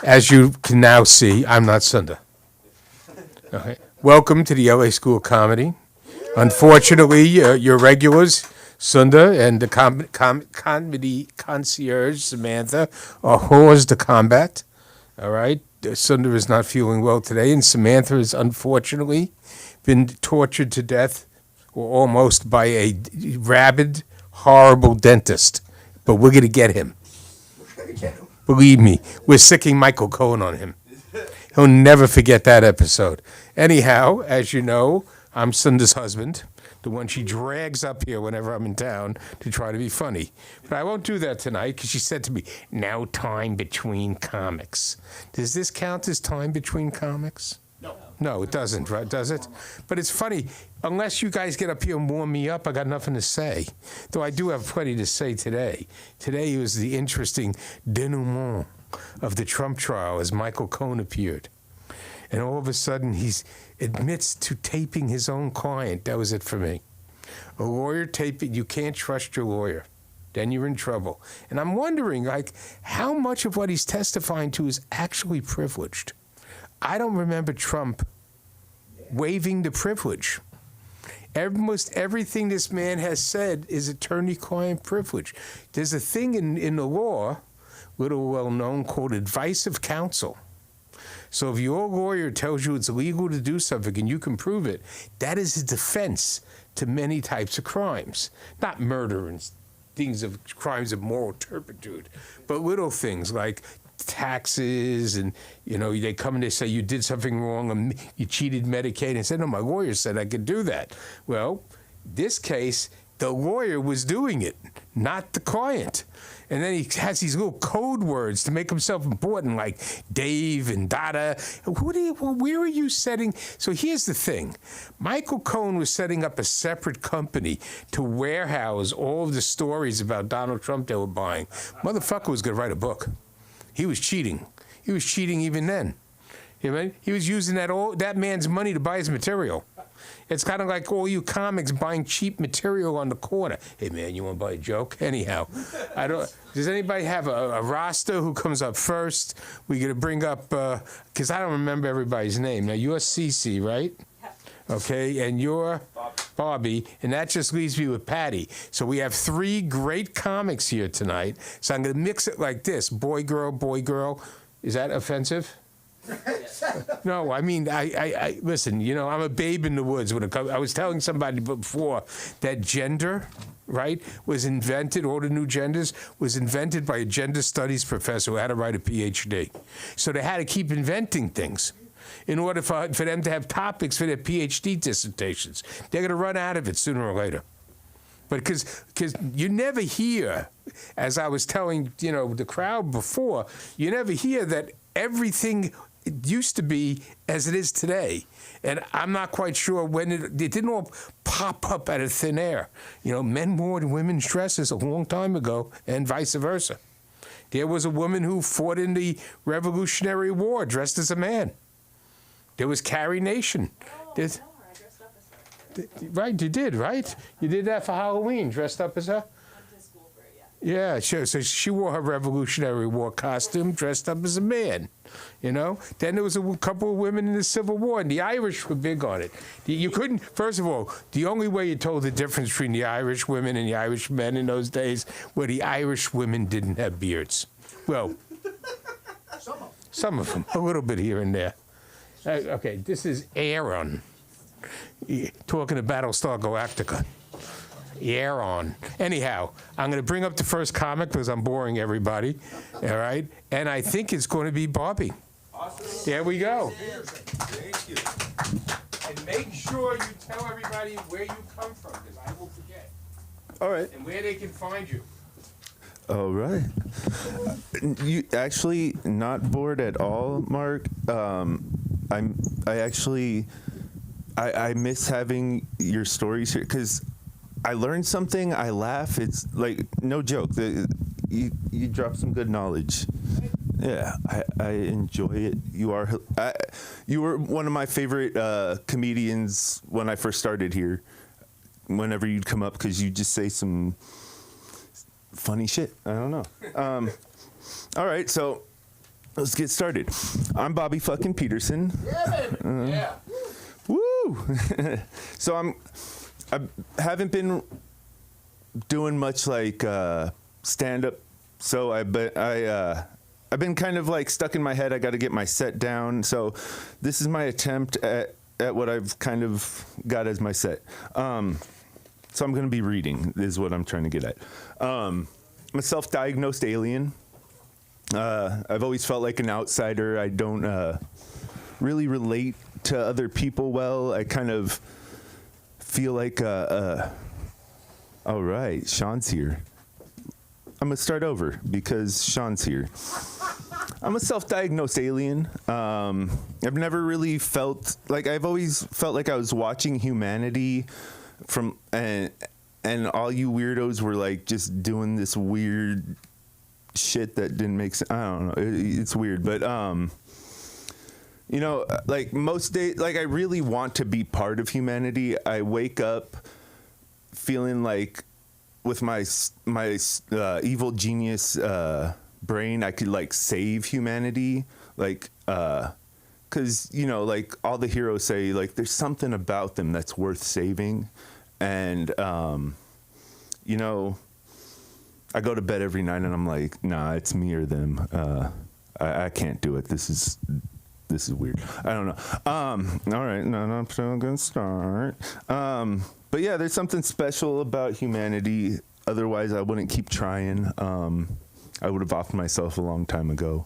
As you can now see, I'm not Sunda. Okay. Welcome to the LA School of Comedy. Unfortunately, your regulars, Sunda and the comedy concierge, Samantha, are hors de combat. All right? Sunda is not feeling well today, and Samantha has unfortunately been tortured to death, or almost, by a rabid, horrible dentist. But we're going to get him. Believe me, we're sicking Michael Cohen on him. He'll never forget that episode. Anyhow, as you know, I'm Sunda's husband, the one she drags up here whenever I'm in town to try to be funny. But I won't do that tonight because she said to me, now time between comics. Does this count as time between comics? No, it doesn't, right? Does it? But it's funny. Unless you guys get up here and warm me up, I got nothing to say. Though I do have plenty to say today. Today was the interesting denouement of the Trump trial as Michael Cohen appeared. And all of a sudden, he admits to taping his own client. That was it for me. A lawyer taping, you can't trust your lawyer. Then you're in trouble. And I'm wondering, like, how much of what he's testifying to is actually privileged? I don't remember Trump waiving the privilege. Almost everything this man has said is attorney-client privilege. There's a thing in the law, little well-known, called advice of counsel. So if your lawyer tells you it's illegal to do something and you can prove it, that is a defense to many types of crimes. Not murder and things of crimes of moral turpitude, but little things like taxes, and they come and they say you did something wrong and you cheated Medicaid, and said, no, my lawyer said I could do that. Well, this case, the lawyer was doing it, not the client. And then he has these little code words to make himself important, like Dave and Dada. Where are you setting? So here's the thing. Michael Cohen was setting up a separate company to warehouse all of the stories about Donald Trump they were buying. Motherfucker was going to write a book. He was cheating. He was cheating even then. He was using that man's money to buy his material. It's kind of like all you comics buying cheap material on the corner. Hey, man, you want to buy a joke? Anyhow, does anybody have a roster who comes up first? We're going to bring up, because I don't remember everybody's name. Now, you're Cece, right? Okay, and you're Bobby, and that just leaves me with Patty. So we have three great comics here tonight. So I'm going to mix it like this: boy, girl, boy, girl. Is that offensive? No, I mean, I listen. I'm a babe in the woods when it comes. I was telling somebody before that gender, right, was invented. All the new genders was invented by a gender studies professor who had to write a PhD. So they had to keep inventing things in order for them to have topics for their PhD dissertations. They're going to run out of it sooner or later. But because you never hear, as I was telling the crowd before, you never hear that everything used to be as it is today. And I'm not quite sure when it didn't all pop up out of thin air. Men wore women's dresses a long time ago, and vice versa. There was a woman who fought in the Revolutionary War dressed as a man. There was Carrie Nation. I dressed up as her. Right, you did, right? You did that for Halloween, dressed up as her? Went to school for it, yeah. Yeah, sure. So she wore her Revolutionary War costume, dressed up as a man. Then there was a couple of women in the Civil War, and the Irish were big on it. You couldn't, first of all, the only way you told the difference between the Irish women and the Irish men in those days were the Irish women didn't have beards. Well, some of them, a little bit here and there. Okay, this is Aaron, talking to Battlestar Galactica. Aaron. Anyhow, I'm going to bring up the first comic because I'm boring everybody, all right? And I think it's going to be Bobby. Awesome. There we go. Thank you. And make sure you tell everybody where you come from, because I will forget. All right. And where they can find you. All right. You actually not bored at all, Mark. I miss having your stories here because I learned something. I laugh. It's like no joke. You drop some good knowledge. Yeah, I enjoy it. You were one of my favorite comedians when I first started here. Whenever you'd come up, because you just say some funny shit. I don't know. All right, so let's get started. I'm Bobby fucking Peterson. Yeah. Woo! So I haven't been doing much like stand up. So I've been kind of like stuck in my head. I got to get my set down. So this is my attempt at what I've kind of got as my set. So I'm going to be reading is what I'm trying to get at. I'm a self-diagnosed alien. I've always felt like an outsider. I don't really relate to other people well. I kind of feel like, all right, Sean's here. I'm gonna start over because Sean's here. I'm a self-diagnosed alien. I've never really felt like, I've always felt like I was watching humanity from, and all you weirdos were like just doing this weird shit that didn't make sense. I don't know. It's weird, but you know, like most days, like I really want to be part of humanity. I wake up feeling like with my evil genius brain, I could like save humanity, like because you know, like all the heroes say, like there's something about them that's worth saving, and you know, I go to bed every night and I'm like, nah, it's me or them. I can't do it. This is weird. I don't know. All right, no, I'm still gonna start. But yeah, there's something special about humanity. Otherwise, I wouldn't keep trying. I would have offed myself a long time ago.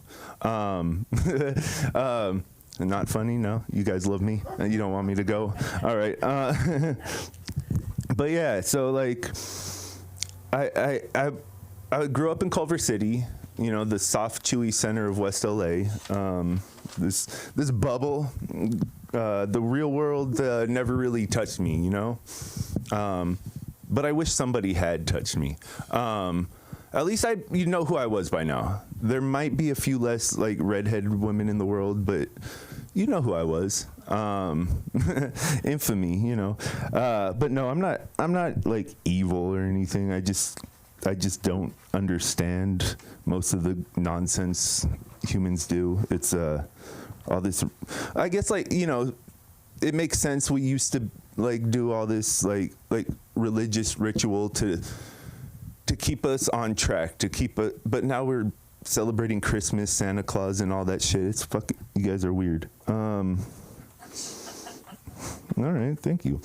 Not funny, no. You guys love me. You don't want me to go. All right. But yeah, so like, I grew up in Culver City, you know, the soft, chewy center of West LA. This bubble, the real world never really touched me, you know. But I wish somebody had touched me. At least you know who I was by now. There might be a few less like redheaded women in the world, but you know who I was. Infamy, you know. But no, I'm not like evil or anything. I just don't understand most of the nonsense humans do. It's all this, I guess, like, you know, it makes sense. We used to like do all this like religious ritual to keep us on track, but now we're celebrating Christmas, Santa Claus, and all that shit. It's fucking, you guys are weird. All right, thank you.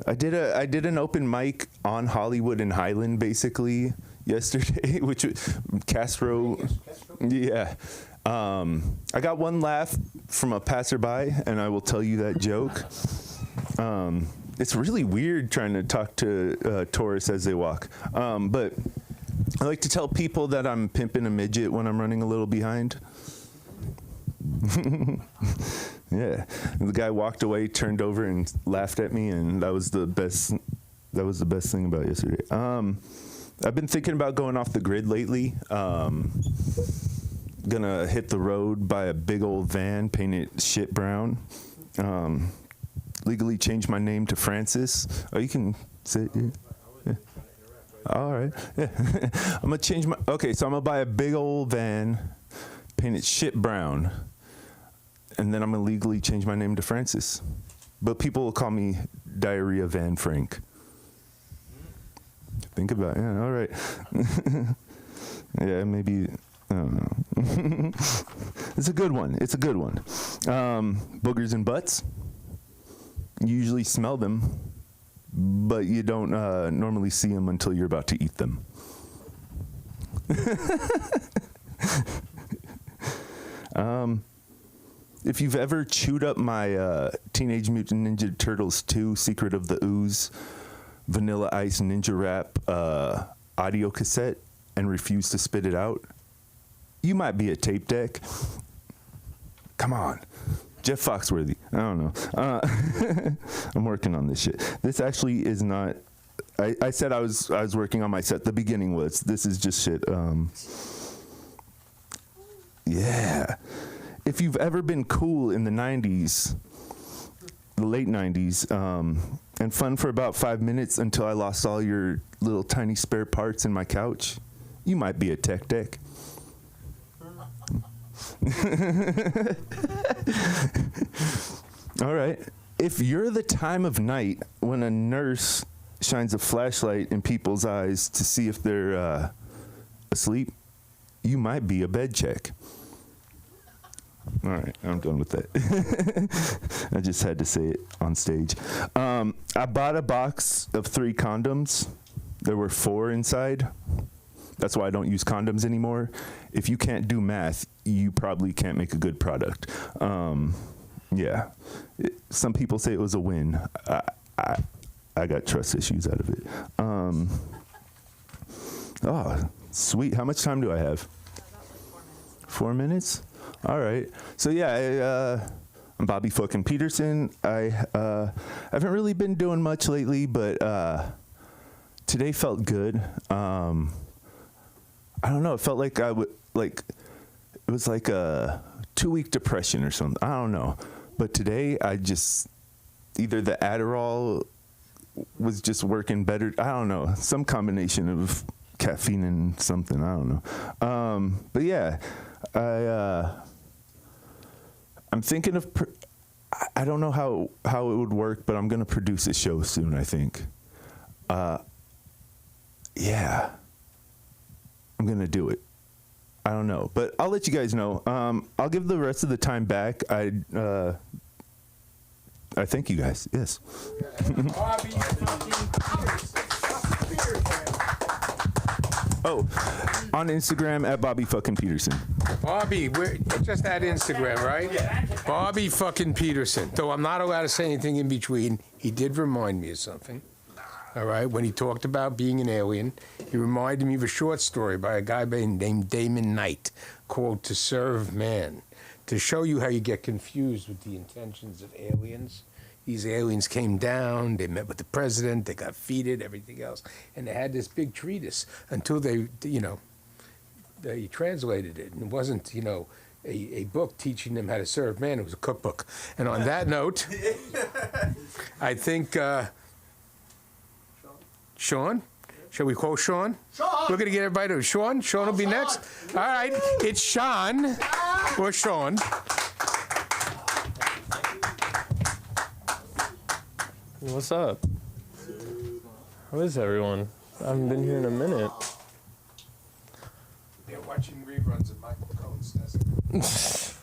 I did an open mic on Hollywood and Highland basically yesterday, which was Castro. Yeah. I got one laugh from a passerby, and I will tell you that joke. It's really weird trying to talk to tourists as they walk. But I like to tell people that I'm pimping a midget when I'm running a little behind. Yeah, and the guy walked away, turned over, and laughed at me, and that was the best. That was the best thing about yesterday. I've been thinking about going off the grid lately. Gonna hit the road, buy a big old van, paint it shit brown. Legally change my name to Francis. Oh, you can say it. Yeah. All right. Yeah. I'm gonna change my. Okay, so I'm gonna buy a big old van, paint it shit brown, and then I'm gonna legally change my name to Francis. But people will call me Diarrhea Van Frank. Think about it. Yeah, all right. Yeah, maybe. I don't know. It's a good one. It's a good one. Boogers and butts. You usually smell them, but you don't normally see them until you're about to eat them. If you've ever chewed up my Teenage Mutant Ninja Turtles 2 Secret of the Ooze Vanilla Ice Ninja Rap audio cassette and refused to spit it out, you might be a tape deck. Come on. Jeff Foxworthy. I don't know. I'm working on this shit. This actually is not. I said I was working on my set. The beginning was. This is just shit. Yeah. If you've ever been cool in the 90s, the late 90s, and fun for about 5 minutes until I lost all your little tiny spare parts in my couch, you might be a tech deck. All right. If you're the time of night when a nurse shines a flashlight in people's eyes to see if they're asleep, you might be a bed check. All right, I'm done with that. I just had to say it on stage. I bought a box of 3 condoms. There were 4 inside. That's why I don't use condoms anymore. If you can't do math, you probably can't make a good product. Yeah. Some people say it was a win. I got trust issues out of it. Oh, sweet. How much time do I have? About like 4 4 minutes. minutes? All right. So yeah, I'm Bobby fucking Peterson. I haven't really been doing much lately, but today felt good. I don't know. It felt like it was like a 2-week depression or something. I don't know. But today I just, either the Adderall was just working better. I don't know. Some combination of caffeine and something. I don't know. But yeah, I'm thinking of, I don't know how it would work, but I'm going to produce a show soon, I think. Yeah. I'm going to do it. I don't know, but I'll let you guys know. I'll give the rest of the time back. I thank you guys. Yes. Bobby Oh, on Instagram at Bobby fucking Peterson. Bobby, we're just at Instagram, right? Bobby fucking Peterson. Though I'm not allowed to say anything in between, he did remind me of something. All right, when he talked about being an alien, he reminded me of a short story by a guy named Damon Knight called To Serve Man. To show you how you get confused with the intentions of aliens. These aliens came down, they met with the president, they got feted, everything else, and they had this big treatise until they translated it. And it wasn't, a book teaching them how to serve man, it was a cookbook. And on that note, I think, Sean? Shall we call Sean? Sean! We're going to get everybody to Sean. Sean will be next. All right, it's Sean or Sean. What's up? How is everyone? I haven't been here in a minute. They're watching reruns of Michael Cohen's test.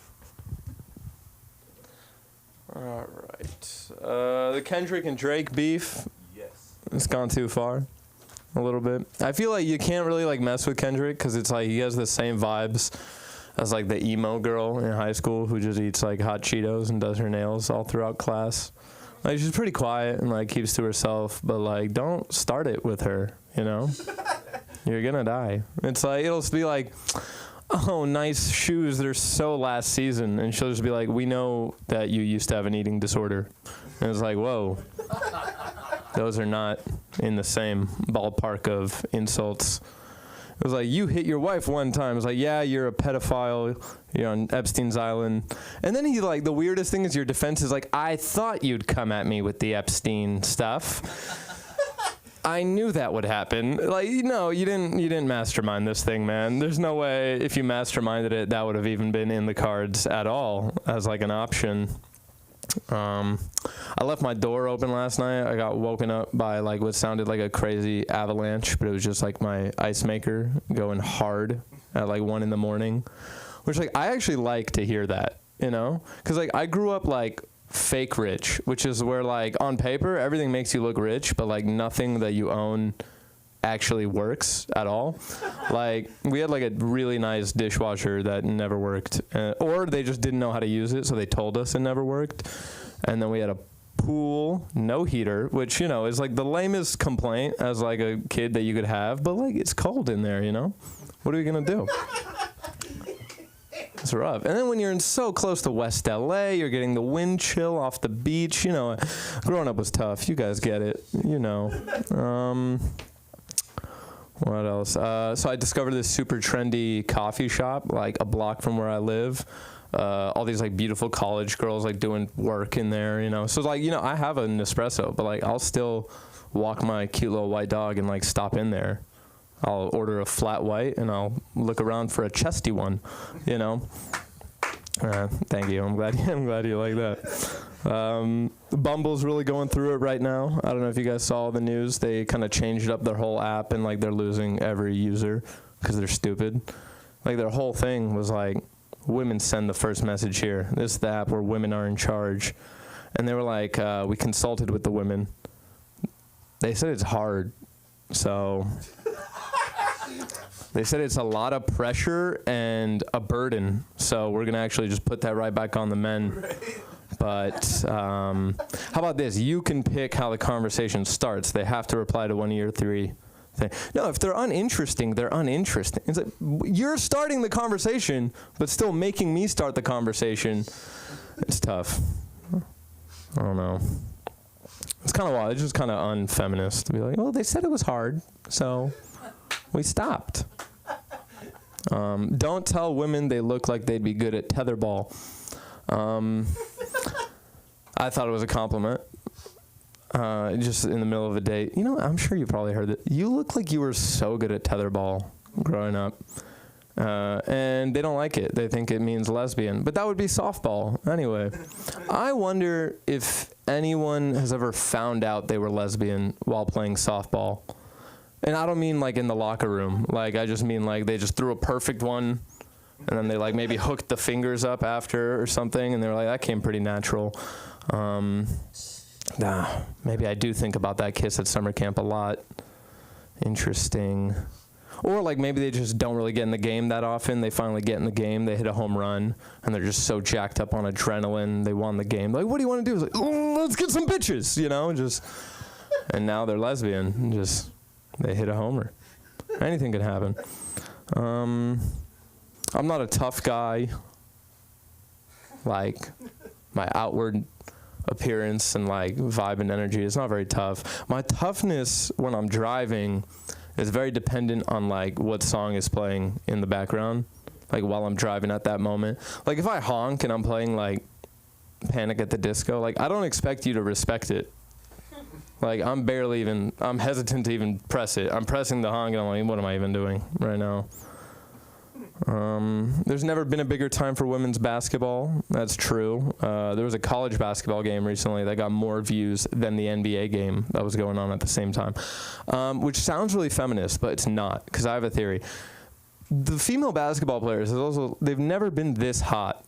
All right. The Kendrick and Drake beef. Yes. It's gone too far. A little bit. I feel like you can't really mess with Kendrick because it's like he has the same vibes as like the emo girl in high school who just eats like hot Cheetos and does her nails all throughout class. Like she's pretty quiet and keeps to herself, but don't start it with her, You're gonna die. It's like it'll be like, oh, nice shoes, they're so last season, and she'll just be like, we know that you used to have an eating disorder. And it's like, whoa. Those are not in the same ballpark of insults. It was like, you hit your wife one time. It's like, yeah, you're a pedophile. You're on Epstein's Island. And then the weirdest thing is your defense is like, I thought you'd come at me with the Epstein stuff. I knew that would happen. No, you didn't mastermind this thing, man. There's no way if you masterminded it, that would have even been in the cards at all as an option. I left my door open last night. I got woken up by what sounded like a crazy avalanche, but it was just my ice maker going hard at 1 in the morning, which I actually like to hear that, because I grew up fake rich, which is where on paper everything makes you look rich, but nothing that you own actually works at all. We had a really nice dishwasher that never worked, or they just didn't know how to use it, so they told us it never worked. And then we had a pool, no heater, which is the lamest complaint as a kid that you could have, but it's cold in there, what are we gonna do? It's rough. And then when you're so close to West LA, you're getting the wind chill off the beach, growing up was tough, you guys get it, What else? So I discovered this super trendy coffee shop, a block from where I live. All these beautiful college girls doing work in there, So I have an espresso, but I'll still walk my cute little white dog and stop in there. I'll order a flat white and I'll look around for a chesty one, Thank you. I'm glad you like that. Bumble's really going through it right now. I don't know if you guys saw the news. They kind of changed up their whole app, and like they're losing every user because they're stupid. Like their whole thing was like, women send the first message here. This is the app where women are in charge. And they were like, we consulted with the women. They said it's hard. So they said it's a lot of pressure and a burden. So we're going to actually just put that right back on the men. Right. But how about this? You can pick how the conversation starts. They have to reply to one of your three things. No, if they're uninteresting, they're uninteresting. It's like, you're starting the conversation, but still making me start the conversation. It's tough. I don't know. It's kind of wild. It's just kind of unfeminist to be like, well, they said it was hard, so we stopped. Don't tell women they look like they'd be good at tetherball. I thought it was a compliment. Just in the middle of a date. You know, I'm sure you probably heard that. You look like you were so good at tetherball growing up. And they don't like it. They think it means lesbian. But that would be softball. Anyway, I wonder if anyone has ever found out they were lesbian while playing softball. And I don't mean like in the locker room. Like, I just mean like they just threw a perfect one, and then they like maybe hooked the fingers up after or something, and they were like, that came pretty natural. Maybe I do think about that kiss at summer camp a lot. Interesting. Or like maybe they just don't really get in the game that often. They finally get in the game, they hit a home run, and they're just so jacked up on adrenaline. They won the game. Like, what do you want to do? It's like, let's get some bitches, you know? And now they're lesbian. They hit a homer. Anything could happen. I'm not a tough guy. Like, my outward appearance and like vibe and energy is not very tough. My toughness when I'm driving is very dependent on like what song is playing in the background, like while I'm driving at that moment. Like if I honk and I'm playing like Panic at the Disco, like I don't expect you to respect it. Like I'm hesitant to even press it. I'm pressing the honk and I'm like, what am I even doing right now? There's never been a bigger time for women's basketball. That's true. There was a college basketball game recently that got more views than the NBA game that was going on at the same time, which sounds really feminist, but it's not, because I have a theory. The female basketball players, they've never been this hot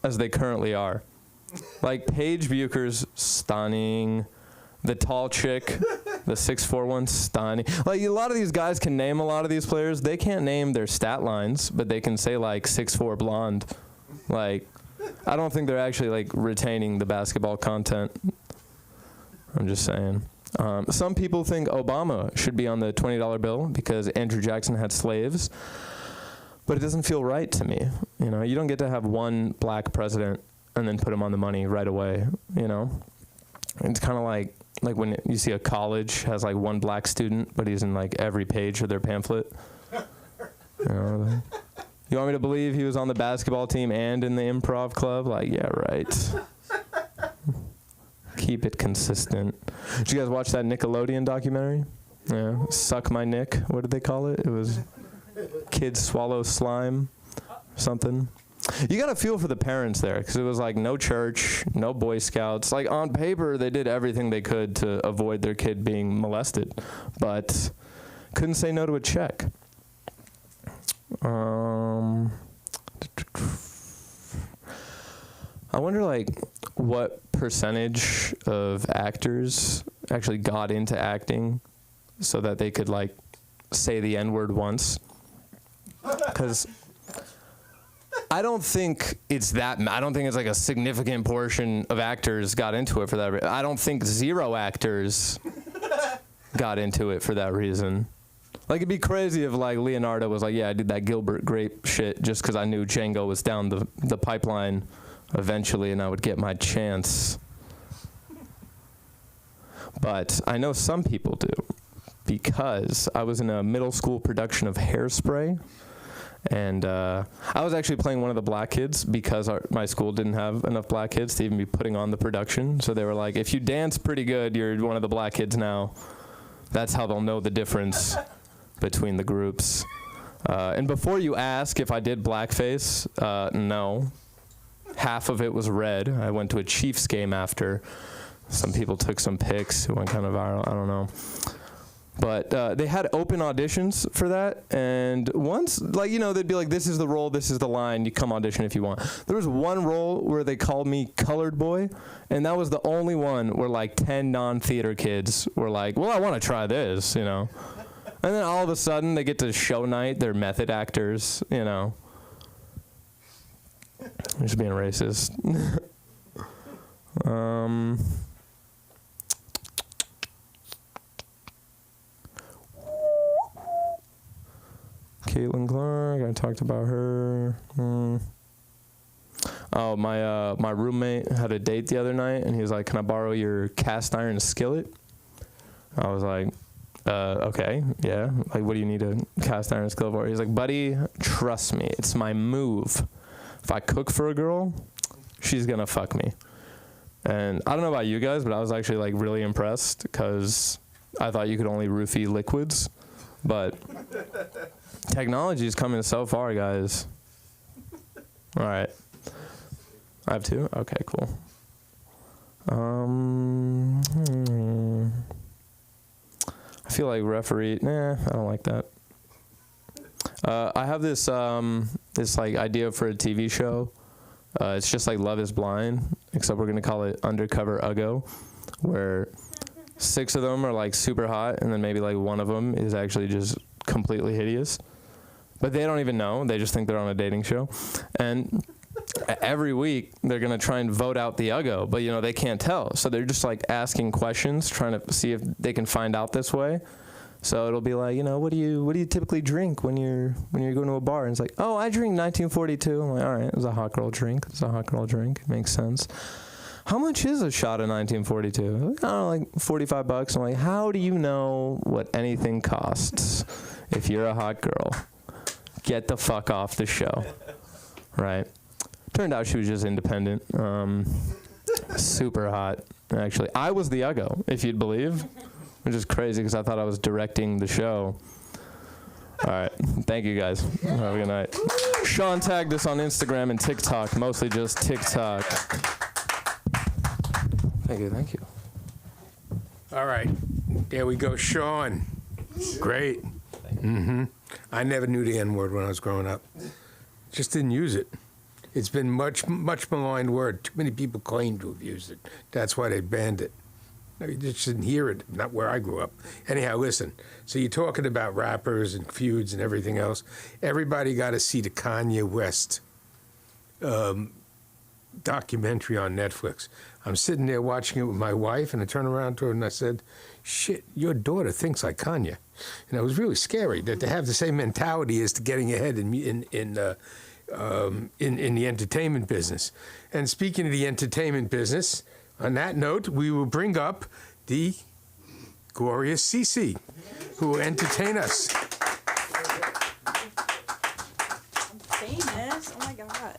as they currently are. Like Paige Bucher's stunning. The tall chick, the 6'4" one, stunning. Like a lot of these guys can name a lot of these players. They can't name their stat lines, but they can say like 6'4" blonde. Like, I don't think they're actually like retaining the basketball content. I'm just saying. Some people think Obama should be on the $20 bill because Andrew Jackson had slaves, but it doesn't feel right to me. You know, you don't get to have one black president and then put him on the money right away. You know, it's kind of like when you see a college has like one black student, but he's in like every page of their pamphlet. You know, you want me to believe he was on the basketball team and in the improv club? Like, yeah, right. Keep it consistent. Did you guys watch that Nickelodeon documentary? Yeah, Suck My Nick. What did they call it? It was Kids Swallow Slime, something. You got to feel for the parents there, because it was like no church, no Boy Scouts. Like on paper, they did everything they could to avoid their kid being molested, but couldn't say no to a check. I wonder like what percentage of actors actually got into acting so that they could like say the N-word once, because I don't think it's like a significant portion of actors got into it for that reason. I don't think 0 actors got into it for that reason. Like, it'd be crazy if, like, Leonardo was like, yeah, I did that Gilbert Grape shit just because I knew Django was down the pipeline eventually and I would get my chance. But I know some people do, because I was in a middle school production of Hairspray. And I was actually playing one of the black kids because my school didn't have enough black kids to even be putting on the production. So they were like, if you dance pretty good, you're one of the black kids now. That's how they'll know the difference between the groups. And before you ask if I did blackface, no. half of it was red. I went to a Chiefs game after. Some people took some pics. It went kind of viral. I don't know. But they had open auditions for that. And once, like, you know, they'd be like, this is the role, this is the line. You come audition if you want. There was one role where they called me colored boy. And that was the only one where, like, 10 non-theater kids were like, well, I want to try this, you know. And then all of a sudden, they get to show night. They're method actors, you know. I'm just being racist. Caitlin Clark, I talked about her. Oh, my roommate had a date the other night, and he was like, can I borrow your cast iron skillet? I was like, okay, yeah. Like, what do you need a cast iron skillet for? He's like, buddy, trust me, it's my move. If I cook for a girl, she's gonna fuck me. And I don't know about you guys, but I was actually like really impressed because I thought you could only roofie liquids, but technology is coming so far, guys. All right. I have two? Okay, cool. I feel like referee. Nah, I don't like that. I have this this like idea for a TV show. It's just like Love Is Blind, except we're gonna call it Undercover Uggo, where 6 of them are like super hot, and then maybe like one of them is actually just completely hideous. But they don't even know. They just think they're on a dating show. And every week they're going to try and vote out the Uggo, but you know, they can't tell. So they're just like asking questions, trying to see if they can find out this way. So it'll be like, you know, what do you typically drink when you're going to a bar? And it's like, oh, I drink 1942. I'm like, all right, it's a hot girl drink. It's a hot girl drink. It makes sense. How much is a shot of 1942? I don't know, like $45. I'm like, how do you know what anything costs if you're a hot girl? Get the fuck off the show, right? Turned out she was just independent, super hot, actually. I was the Uggo, if you'd believe, which is crazy because I thought I was directing the show. All right, thank you guys. Have a good night. Sean tagged us on Instagram and TikTok, mostly just TikTok. Thank you. All right, there we go, Sean. Great. Mm-hmm. I never knew the N-word when I was growing up. Just didn't use it. It's been much maligned word. Too many people claim to have used it. That's why they banned it. No, you just didn't hear it, not where I grew up. Anyhow, listen, so you're talking about rappers and feuds and everything else. Everybody got to see the Kanye West documentary on Netflix. I'm sitting there watching it with my wife, and I turned around to her and I said, shit, your daughter thinks like Kanye. And it was really scary that they have the same mentality as to getting ahead in the entertainment business. And speaking of the entertainment business, on that note, we will bring up the glorious Cece, who will entertain us. I'm famous. Oh my God.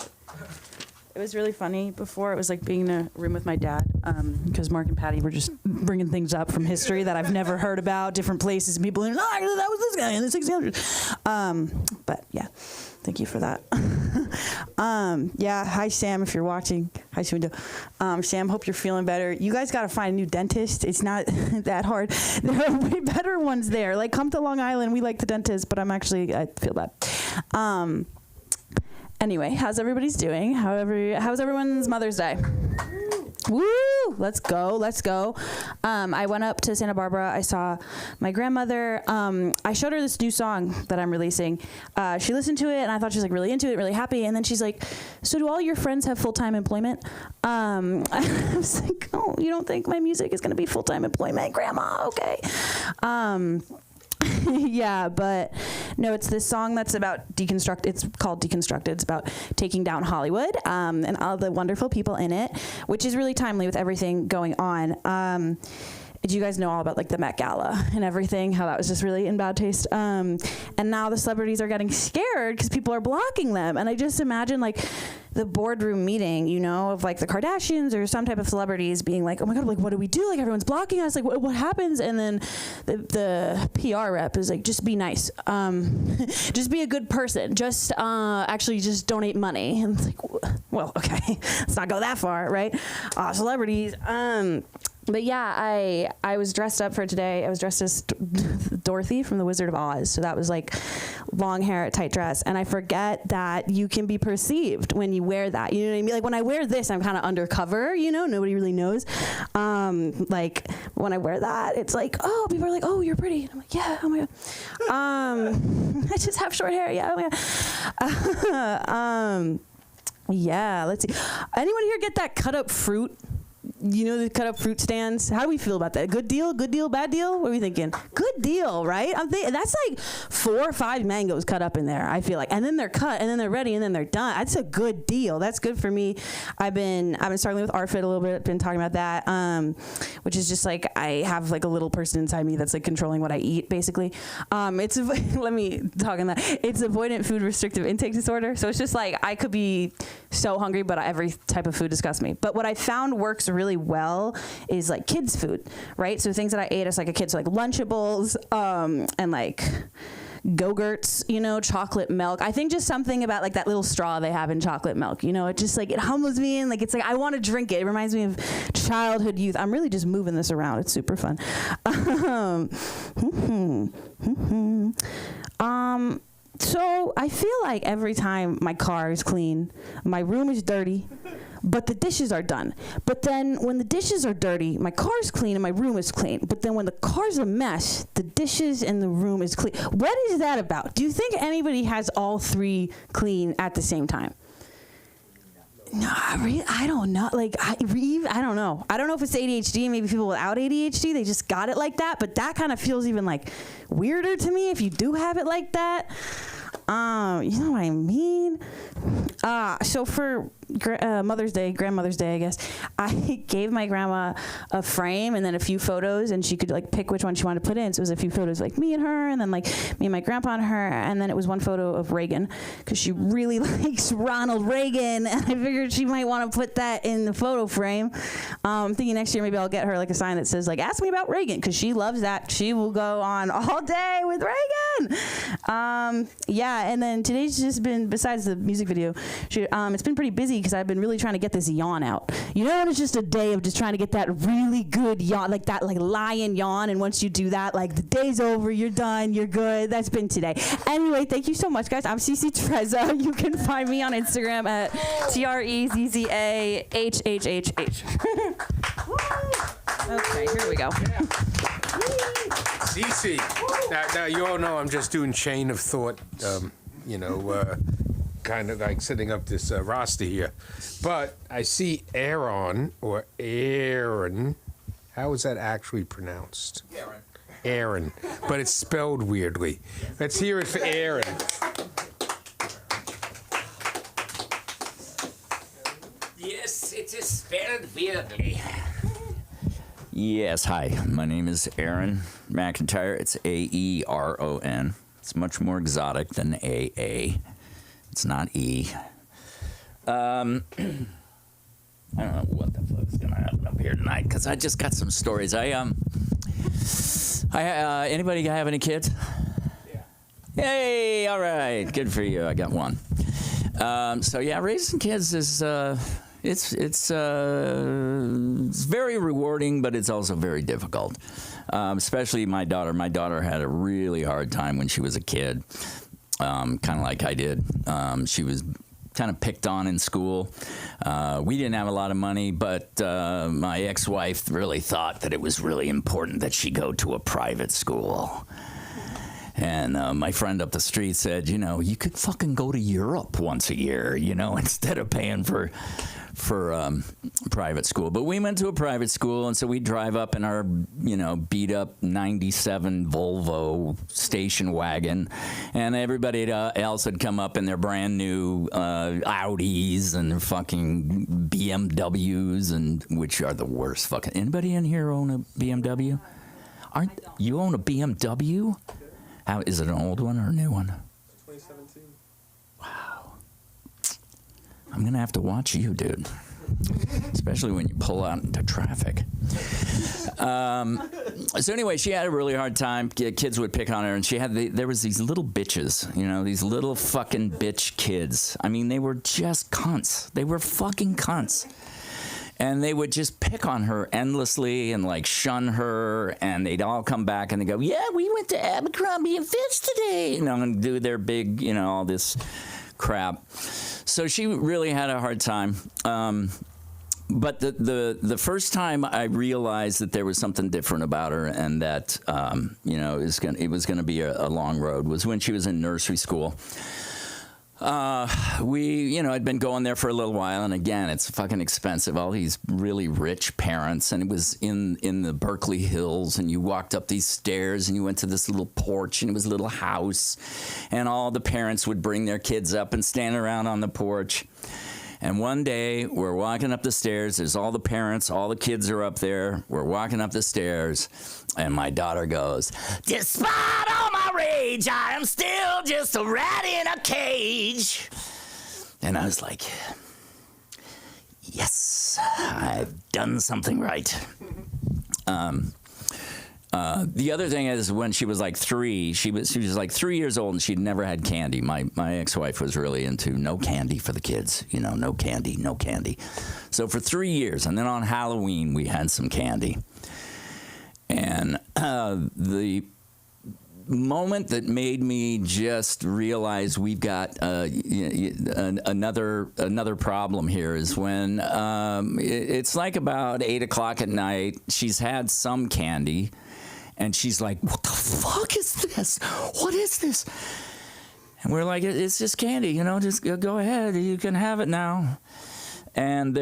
It was really funny before. It was like being in a room with my dad because Mark and Patty were just bringing things up from history that I've never heard about, different places, and people, that was this guy in the 1600s. But yeah, thank you for that. Yeah, hi Sam, if you're watching. Hi Sundo. Sam, hope you're feeling better. You guys got to find a new dentist. It's not that hard. There are way better ones there. Like, come to Long Island. We like the dentist, but I feel bad. Anyway, how's everybody's doing? How's everyone's Mother's Day? Woo! Let's go. I went up to Santa Barbara. I saw my grandmother. I showed her this new song that I'm releasing. She listened to it, and I thought she was like really into it, really happy. And then she's like, so do all your friends have full-time employment? I was like, oh, you don't think my music is going to be full-time employment, Grandma? Okay. Yeah, but no, it's this song that's about deconstruct. It's called Deconstructed. It's about taking down Hollywood and all the wonderful people in it, which is really timely with everything going on. do you guys know all about like the Met Gala and everything? How that was just really in bad taste. And now the celebrities are getting scared because people are blocking them. And I just imagine like the boardroom meeting, you know, of like the Kardashians or some type of celebrities being like, oh my God, like what do we do? Like everyone's blocking us. Like what happens? And then the PR rep is like, just be nice. Just be a good person. Just actually just donate money. And it's like, well, okay, let's not go that far, right? Celebrities. But yeah, I was dressed up for today. I was dressed as Dorothy from The Wizard of Oz. So that was like long hair, tight dress. And I forget that you can be perceived when you wear that. You know what I mean? Like when I wear this, I'm kind of undercover, you know, nobody really knows. Like when I wear that, it's like, oh, people are like, oh, you're pretty. And I'm like, yeah, oh my God. I just have short hair. Yeah, oh my God. Yeah, let's see. Anyone here get that cut up fruit? You know, the cut up fruit stands. How do we feel about that? Good deal, bad deal? What are we thinking? Good deal, right? I'm thinking that's like 4 or 5 mangoes cut up in there, I feel like. And then they're cut and then they're ready and then they're done. That's a good deal. That's good for me. I've been struggling with ARFID a little bit, been talking about that. Which is just like I have like a little person inside me that's like controlling what I eat, basically. Let me talk on that. It's avoidant food restrictive intake disorder. So it's just like I could be so hungry, but every type of food disgusts me. But what I found works really well is like kids food, right? So things that I ate as like a kid, so like Lunchables, and like Go-Gurts, you know, chocolate milk. I think just something about like that little straw they have in chocolate milk, you know, it just like, it humbles me and like, it's like, I want to drink it. It reminds me of childhood youth. I'm really just moving this around. It's super fun. So I feel like every time my car is clean, my room is dirty, but the dishes are done. But then when the dishes are dirty, my car's clean and my room is clean. But then when the car's a mess, the dishes and the room is clean. What is that about? Do you think anybody has all 3 clean at the same time? No, I don't know. Like, I don't know. I don't know if it's ADHD. Maybe people without ADHD, they just got it like that. But that kind of feels even like weirder to me if you do have it like that. You know what I mean? So for Mother's Day, Grandmother's Day, I guess, I gave my grandma a frame and then a few photos, and she could like pick which one she wanted to put in. So it was a few photos like me and her, and then like me and my grandpa and her, and then it was one photo of Reagan because she really likes Ronald Reagan, and I figured she might want to put that in the photo frame. I'm thinking next year maybe I'll get her like a sign that says like, ask me about Reagan, because she loves that. She will go on all day with Reagan. Yeah, and then today's just been, besides the music video, it's been pretty busy because I've been really trying to get this yawn out. You know, it's just a day of just trying to get that really good yawn, like that like lion yawn, and once you do that, like the day's over, you're done, you're good. That's been today. Anyway, thank you so much, guys. I'm Cece Trezza. You can find me on Instagram at TREZZAHHHH. Okay, here we go. Cece. Now, you all know I'm just doing chain of thought, kind of like setting up this roster here. But I see Aaron, or Aaron. How is that actually pronounced? Aaron. Aaron. But it's spelled weirdly. Let's hear it for Aaron. Yes, it is spelled weirdly. Yes, hi. My name is Aaron McIntyre. It's A-E-R-O-N. It's much more exotic than A-A. It's not E. I don't know what the fuck is gonna happen up here tonight because I just got some stories. Anybody have any kids? Yeah. Hey, all right, good for you. I got one. So yeah, raising kids is it's very rewarding, but it's also very difficult. Especially my daughter. My daughter had a really hard time when she was a kid. Kind of like I did. She was kind of picked on in school. We didn't have a lot of money, but my ex-wife really thought that it was really important that she go to a private school. And my friend up the street said, you know, you could fucking go to Europe once a year, you know, instead of paying for private school. But we went to a private school, and so we drive up in our, beat up 97 Volvo station wagon, and everybody else would come up in their brand new Audis and their fucking BMWs, and which are the worst fucking. Anybody in here own a BMW? Aren't you own a BMW? How is it, an old one or a new one? 2017. Wow. I'm gonna have to watch you, dude. Especially when you pull out into traffic. So anyway, she had a really hard time. Kids would pick on her, and there was these little bitches, these little fucking bitch kids. I mean, they were just cunts. They were fucking cunts. And they would just pick on her endlessly and like shun her, and they'd all come back and they go, "Yeah, we went to Abercrombie and Fitch today," and do their big, all this crap. So she really had a hard time. But the first time I realized that there was something different about her, and that it was gonna be a long road, was when she was in nursery school. I'd been going there for a little while, and again, it's fucking expensive. All these really rich parents, and it was in the Berkeley Hills, and you walked up these stairs, and you went to this little porch, and it was a little house, and all the parents would bring their kids up and stand around on the porch. And one day, we're walking up the stairs. There's all the parents, all the kids are up there. We're walking up the stairs, and my daughter goes, "Despite all my rage, I am still just a rat in a cage." And I was like, yes, I've done something right. The other thing is, when she was like 3, she was like 3 years old, and she'd never had candy. My ex-wife was really into no candy for the kids, no candy, no candy. So for 3 years, and then on Halloween we had some candy. And the moment that made me just realize we've got another problem here is when it's like about 8 o'clock at night. She's had some candy, and she's like, "What the fuck is this? What is this?" And we're like, "It's just candy, just go ahead. You can have it now." And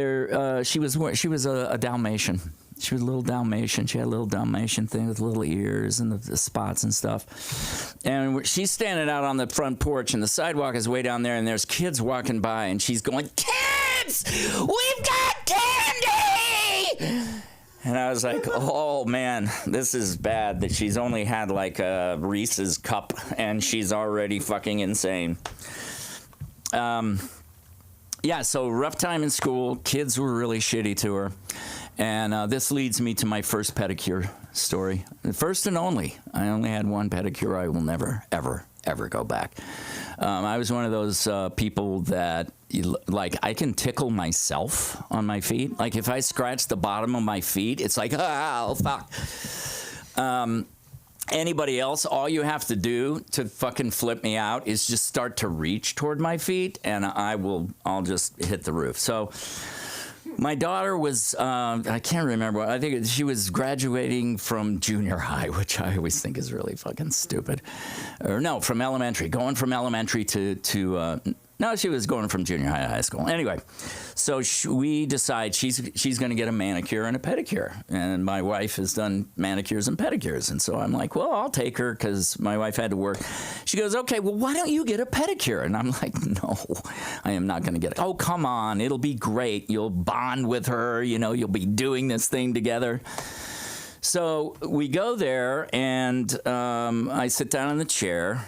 she was a Dalmatian. She was a little Dalmatian. She had a little Dalmatian thing with little ears and the spots and stuff. And she's standing out on the front porch, and the sidewalk is way down there, and there's kids walking by, and she's going, "Kids, we've got candy!" And I was like, oh, man, this is bad that she's only had like a Reese's cup, and she's already fucking insane. Yeah, so rough time in school. Kids were really shitty to her. And this leads me to my first pedicure story. The first and only. I only had one pedicure. I will never, ever, ever go back. I was one of those people that, I can tickle myself on my feet. Like, if I scratch the bottom of my feet, it's like, oh, fuck. Anybody else, all you have to do to fucking flip me out is just start to reach toward my feet, and I'll just hit the roof. So my daughter was, I can't remember, I think she was graduating from junior high, which I always think is really fucking stupid. Or no, from elementary, going from elementary to no, she was going from junior high to high school. Anyway, so we decide she's going to get a manicure and a pedicure. And my wife has done manicures and pedicures. And so I'm like, well, I'll take her because my wife had to work. She goes, okay, well, why don't you get a pedicure? And I'm like, no, I am not going to get it. Oh, come on. It'll be great. You'll bond with her. You'll be doing this thing together. So we go there, and I sit down in the chair,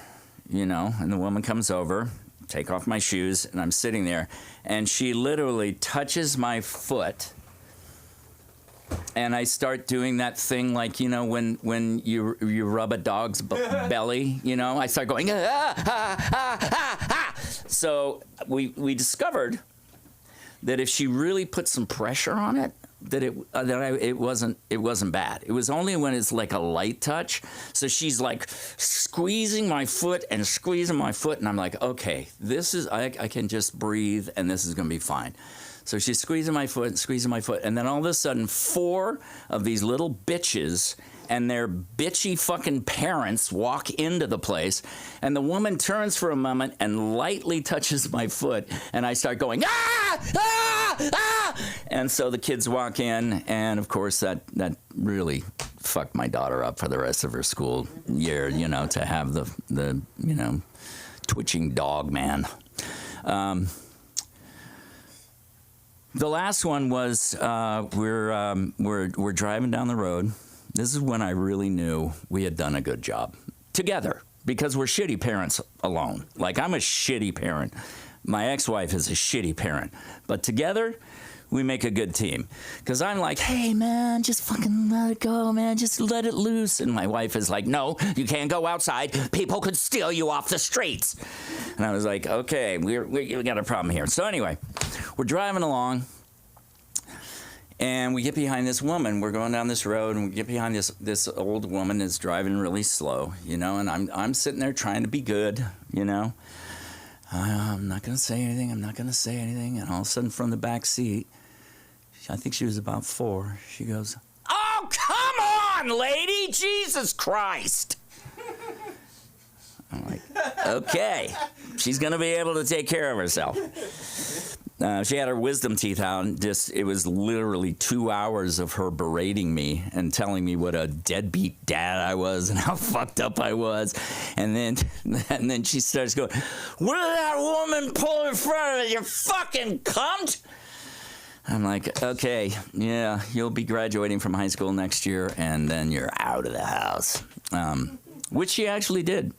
and the woman comes over. Take off my shoes, and I'm sitting there, and she literally touches my foot, and I start doing that thing like, when you rub a dog's belly, I start going, ah. So we discovered that if she really put some pressure on it, that it wasn't bad. It was only when it's like a light touch. So she's like squeezing my foot, and I'm like, okay, this is I can just breathe, and this is gonna be fine. So she's squeezing my foot, and then all of a sudden, 4 of these little bitches and their bitchy fucking parents walk into the place, and the woman turns for a moment and lightly touches my foot, and I start going, ah, ah, ah! And so the kids walk in, and of course that really fucked my daughter up for the rest of her school year, you know, to have the you know, twitching dog man. The last one was we're driving down the road. This is when I really knew we had done a good job together, because we're shitty parents alone. Like, I'm a shitty parent. My ex-wife is a shitty parent. But together, we make a good team. Because I'm like, hey, man, just fucking let it go, man. Just let it loose. And my wife is like, no, you can't go outside. People could steal you off the streets. And I was like, okay, we got a problem here. So anyway, we're driving along. And we get behind this woman. We're going down this road, and we get behind this old woman that's driving really slow, you know. And I'm sitting there trying to be good, you know. I'm not gonna say anything. I'm not gonna say anything. And all of a sudden, from the back seat, I think she was about 4. She goes, "Oh, come on, lady! Jesus Christ!" I'm like, okay, she's gonna be able to take care of herself. She had her wisdom teeth out, and it was literally 2 hours of her berating me and telling me what a deadbeat dad I was and how fucked up I was. And then she starts going, "What did that woman pull in front of you, you fucking cunt?" I'm like, okay, yeah, you'll be graduating from high school next year, and then you're out of the house. Which she actually did.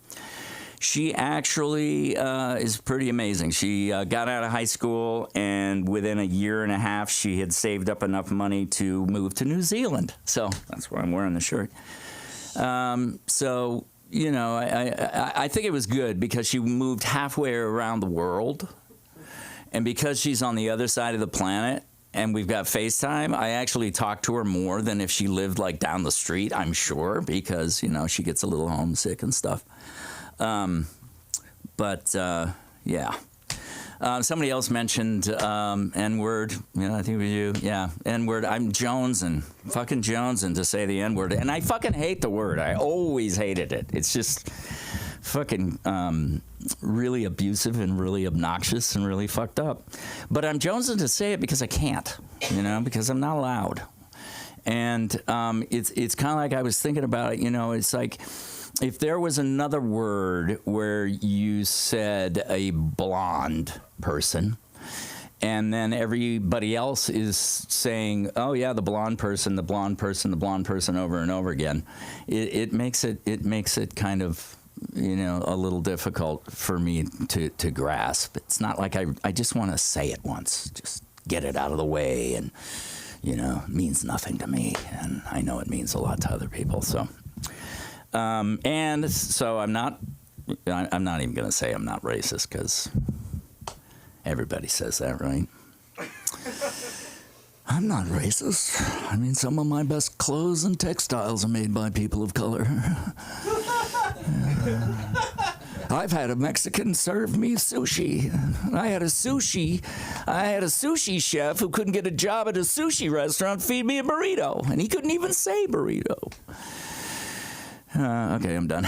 She actually is pretty amazing. She got out of high school, and within a year and a half, she had saved up enough money to move to New Zealand. So that's why I'm wearing the shirt. So, you know, I think it was good because she moved halfway around the world. And because she's on the other side of the planet, and we've got FaceTime, I actually talk to her more than if she lived, like, down the street, I'm sure, because, you know, she gets a little homesick and stuff. Yeah. Somebody else mentioned N-word. Yeah, I think it was you. Yeah, N-word. I'm jonesing, fucking jonesing to say the N-word. And I fucking hate the word. I always hated it. It's just fucking really abusive and really obnoxious and really fucked up. But I'm jonesing to say it because I can't, you know, because I'm not allowed. And it's kind of like I was thinking about it, you know, it's like, if there was another word where you said a blonde person, and then everybody else is saying, oh yeah, the blonde person, the blonde person, the blonde person over and over again, it makes it kind of, you know, a little difficult for me to grasp. It's not like I just want to say it once, just get it out of the way, and, you know, it means nothing to me, and I know it means a lot to other people, so. And so I'm not even going to say I'm not racist, because everybody says that, right? I'm not racist. I mean, some of my best clothes and textiles are made by people of color. I've had a Mexican serve me sushi. I had a sushi chef who couldn't get a job at a sushi restaurant feed me a burrito, and he couldn't even say burrito. Okay, I'm done.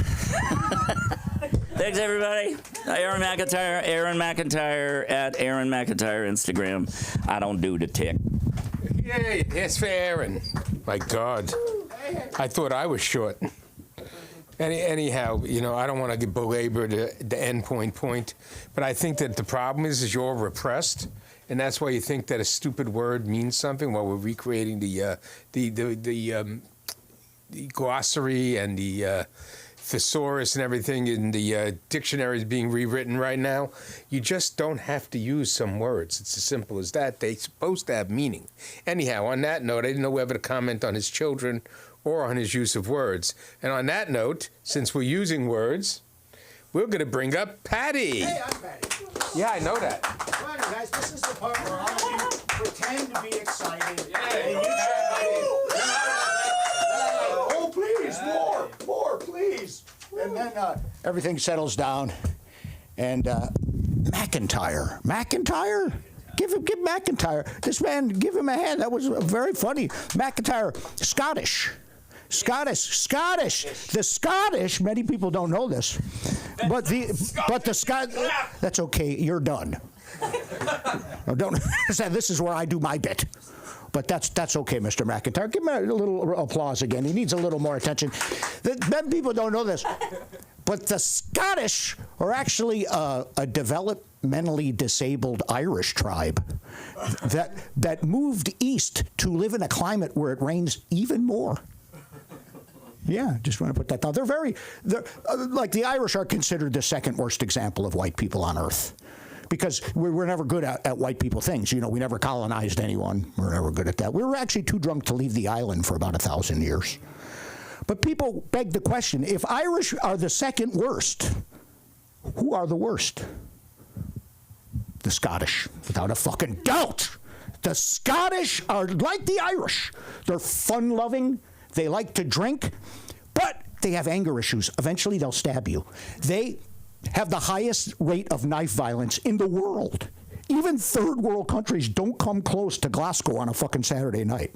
Thanks, everybody. Aaron McIntyre at Aaron McIntyre Instagram. I don't do the tick. Yay, yes for Aaron. My God. I thought I was short. Anyhow, you know, I don't want to belabor the end point, but I think that the problem is you're repressed, and that's why you think that a stupid word means something while we're recreating the glossary and the thesaurus and everything in the dictionary is being rewritten right now. You just don't have to use some words. It's as simple as that. They're supposed to have meaning. Anyhow, on that note, I didn't know whether to comment on his children or on his use of words. And on that note, since we're using words, we're going to bring up Patty. Hey, I'm Patty. Yeah, I know that. Come on, guys. This is the part where all of you pretend to be excited. Yeah. And you oh, please, more, please. And then everything settles down. And McIntyre, Give McIntyre. This man, give him a hand. That was very funny. McIntyre, Scottish. The Scottish, many people don't know this. But the Scottish, that's okay, you're done. Don't this is where I do my bit. But that's okay, Mr. McIntyre. Give him a little applause again. He needs a little more attention. Many people don't know this. But the Scottish are actually a developmentally disabled Irish tribe that moved east to live in a climate where it rains even more. Yeah, just want to put that down. They're like the Irish are considered the second worst example of white people on earth. Because we're never good at white people things. You know, we never colonized anyone. We're never good at that. We were actually too drunk to leave the island for about 1,000 years. But people beg the question, if Irish are the second worst, who are the worst? The Scottish, without a fucking doubt. The Scottish are like the Irish. They're fun-loving. They like to drink. But they have anger issues. Eventually, they'll stab you. They have the highest rate of knife violence in the world. Even third world countries don't come close to Glasgow on a fucking Saturday night.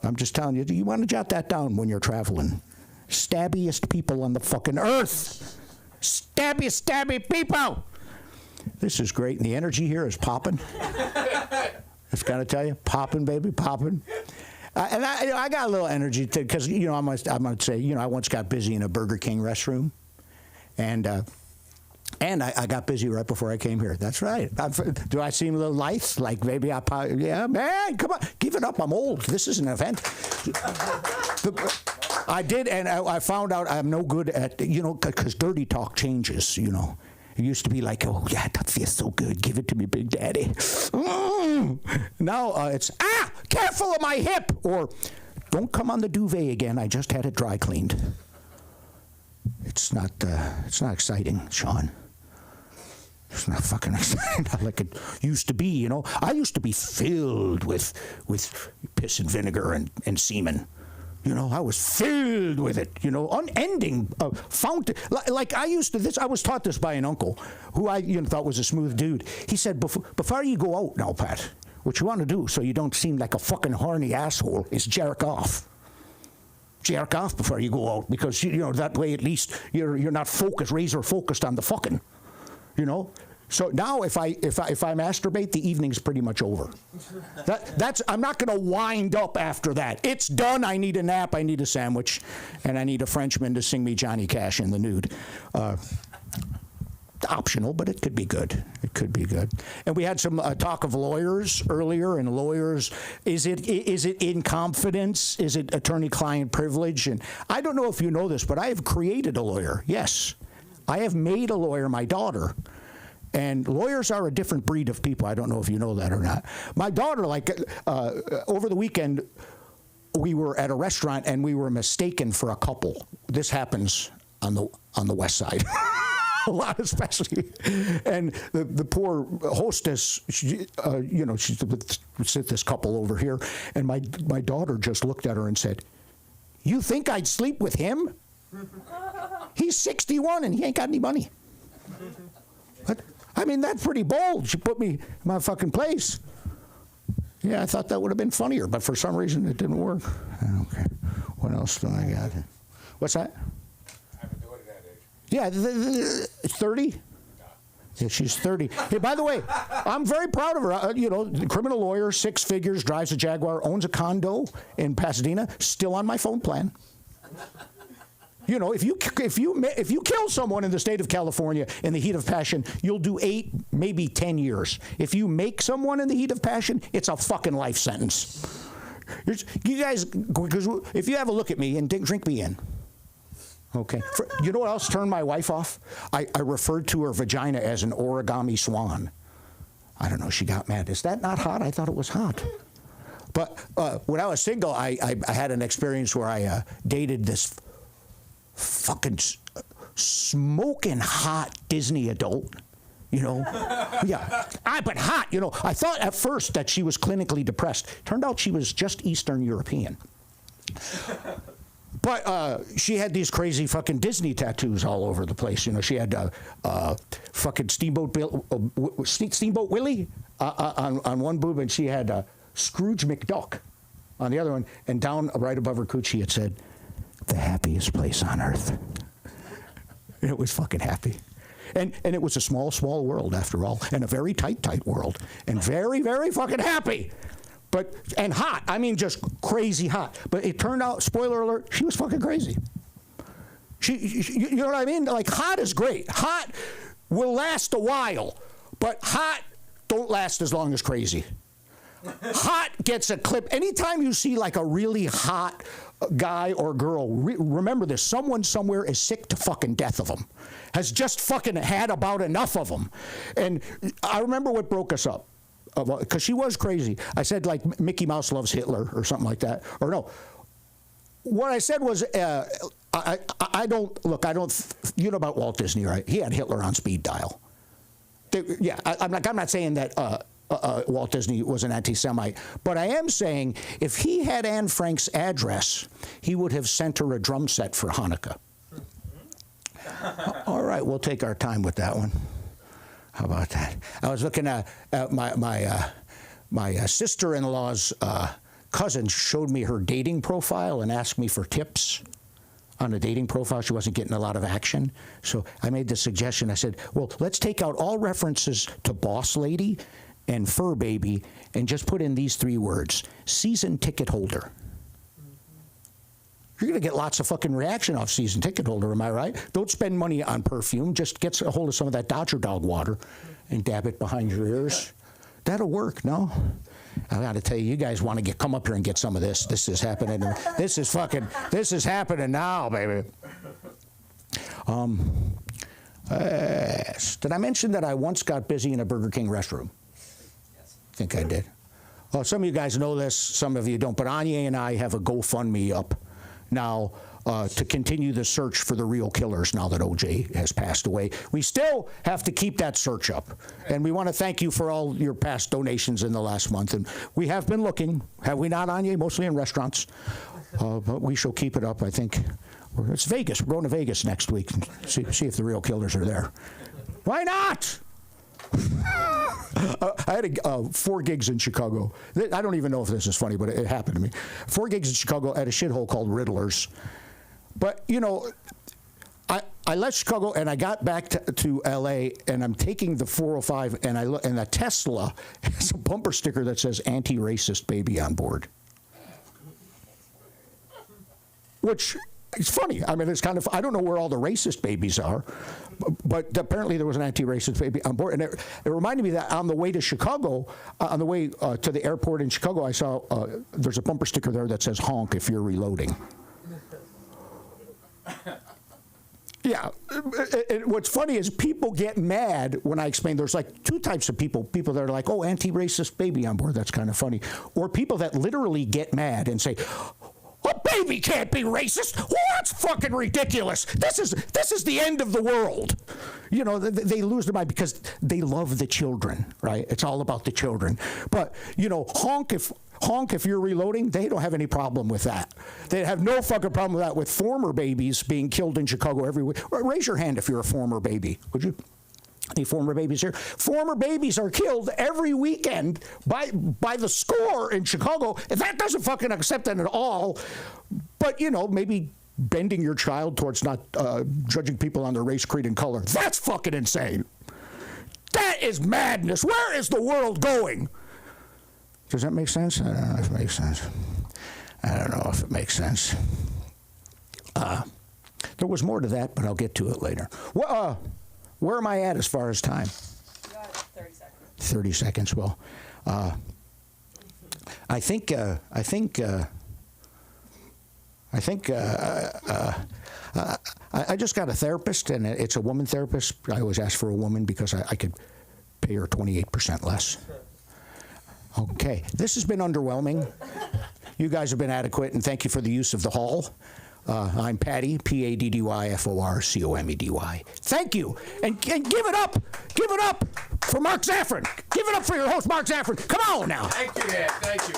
I'm just telling you, you want to jot that down when you're traveling. Stabbiest people on the fucking earth. Stabby people. This is great, and the energy here is popping. Just gotta tell you, popping, baby, popping. And I got a little energy because you know I might say I once got busy in a Burger King restroom, and I got busy right before I came here. That's right. Do I seem a little nice? Like maybe yeah, man, come on, give it up. I'm old. This is an event. I did, and I found out I'm no good at because dirty talk changes. You know. It used to be like, oh, yeah, that feels so good. Give it to me, Big Daddy. Now it's, careful of my hip. Or, don't come on the duvet again. I just had it dry cleaned. It's not exciting, Sean. It's not fucking exciting. Not like it used to be, you know. I used to be filled with piss and vinegar and semen. You know, I was filled with it, unending fountain. Like I used to, I was taught this by an uncle who I thought was a smooth dude. He said, before you go out now, Pat, what you want to do so you don't seem like a fucking horny asshole is jerk off. Jerk off before you go out because, that way at least you're not razor focused on the fucking, So now if I masturbate, the evening's pretty much over. I'm not going to wind up after that. It's done. I need a nap. I need a sandwich, and I need a Frenchman to sing me Johnny Cash in the nude. Optional, but it could be good. It could be good. And we had some talk of lawyers earlier, and lawyers, is it in confidence? Is it attorney-client privilege? And I don't know if you know this, but I have created a lawyer. Yes, I have made a lawyer my daughter. And lawyers are a different breed of people. I don't know if you know that or not. My daughter, over the weekend, we were at a restaurant and we were mistaken for a couple. This happens on the west side. A lot, especially. And the poor hostess, she sit this couple over here, and my daughter just looked at her and said, "You think I'd sleep with him? He's 61 and he ain't got any money." What? I mean, that's pretty bold. She put me in my fucking place. Yeah, I thought that would have been funnier, but for some reason it didn't work. Okay. What else do I got? What's that? I have a daughter that age. Yeah, 30? Yeah, she's 30. Hey, by the way, I'm very proud of her. Criminal lawyer, 6 figures, drives a Jaguar, owns a condo in Pasadena, still on my phone plan. If you kill someone in the state of California in the heat of passion, you'll do 8, maybe 10 years. If you make someone in the heat of passion, it's a fucking life sentence. You guys, because if you have a look at me and drink me in, okay. You know what else turned my wife off? I referred to her vagina as an origami swan. I don't know. She got mad. Is that not hot? I thought it was hot. But when I was single, I had an experience where I dated this fucking smoking hot Disney adult, Yeah, but hot, I thought at first that she was clinically depressed. Turned out she was just Eastern European. But she had these crazy fucking Disney tattoos all over the place. She had fucking Steamboat Willie on one boob, and she had Scrooge McDuck on the other one, and down right above her coochie it said, "The happiest place on earth." And it was fucking happy. And it was a small, small world after all, and a very tight, tight world, and very, very fucking happy. But, and hot, I mean just crazy hot. But it turned out, spoiler alert, she was fucking crazy. You know what I mean? Like, hot is great. Hot will last a while, but hot don't last as long as crazy. Hot gets a clip. Anytime you see like a really hot guy or girl, remember this, someone somewhere is sick to fucking death of them, has just fucking had about enough of them. And I remember what broke us up, because she was crazy. I said like Mickey Mouse loves Hitler or something like that. Or no, what I said was, I don't, look, I don't, you know about Walt Disney, right? He had Hitler on speed dial. I'm not saying that Walt Disney was an anti-Semite, but I am saying if he had Anne Frank's address, he would have sent her a drum set for Hanukkah. All right, we'll take our time with that one. How about that? I was looking at my sister-in-law's cousin showed me her dating profile and asked me for tips on a dating profile. She wasn't getting a lot of action. So I made the suggestion. I said, well, let's take out all references to boss lady and fur baby and just put in these 3 words: season ticket holder. You're going to get lots of fucking reaction off season ticket holder, am I right? Don't spend money on perfume. Just get a hold of some of that Dodger dog water and dab it behind your ears. That'll work, no? I got to tell you, you guys want to come up here and get some of this. This is happening. This is happening now, baby. Did I mention that I once got busy in a Burger King restroom? I think I did. Well, some of you guys know this, some of you don't, but Anya and I have a GoFundMe up now to continue the search for the real killers now that OJ has passed away. We still have to keep that search up, and we want to thank you for all your past donations in the last month. And we have been looking, have we not, Anya? Mostly in restaurants, but we shall keep it up. I think it's Vegas. We're going to Vegas next week and see if the real killers are there. Why not? I had 4 gigs in Chicago. I don't even know if this is funny, but it happened to me. 4 gigs in Chicago at a shithole called Riddler's. But, you know, I left Chicago and I got back to L.A. and I'm taking the 405 and and the Tesla has a bumper sticker that says anti-racist baby on board. Which is funny. I mean, it's kind of, I don't know where all the racist babies are, but apparently there was an anti-racist baby on board. And it reminded me that on the way to Chicago, on the way to the airport in Chicago, I saw there's a bumper sticker there that says honk if you're reloading. Yeah. What's funny is people get mad when I explain there's like 2 types of people. People that are like, oh, anti-racist baby on board. That's kind of funny. Or people that literally get mad and say, a baby can't be racist. Well, that's fucking ridiculous. This is the end of the world. You know, they lose their mind because they love the children, right? It's all about the children. But, you know, honk if you're reloading, they don't have any problem with that. They have no fucking problem with that with former babies being killed in Chicago every week. Raise your hand if you're a former baby, would you? Any former babies here? Former babies are killed every weekend by the score in Chicago. That doesn't fucking accept that at all. But, you know, maybe bending your child towards not judging people on their race, creed, and color. That's fucking insane. That is madness. Where is the world going? Does that make sense? I don't know if it makes sense. I don't know if it makes sense. There was more to that, but I'll get to it later. Well, where am I at as far as time? You got 30 seconds. 30 seconds. Well, I think I just got a therapist, and it's a woman therapist. I always ask for a woman because I could pay her 28% less. Okay, this has been underwhelming. You guys have been adequate, and thank you for the use of the hall. I'm Patty, P-A-D-D-Y-F-O-R-C-O-M-E-D-Y. Thank you, and give it up for Mark Zaffron. Give it up for your host, Mark Zaffron. Come on now. Thank you, Dad. Thank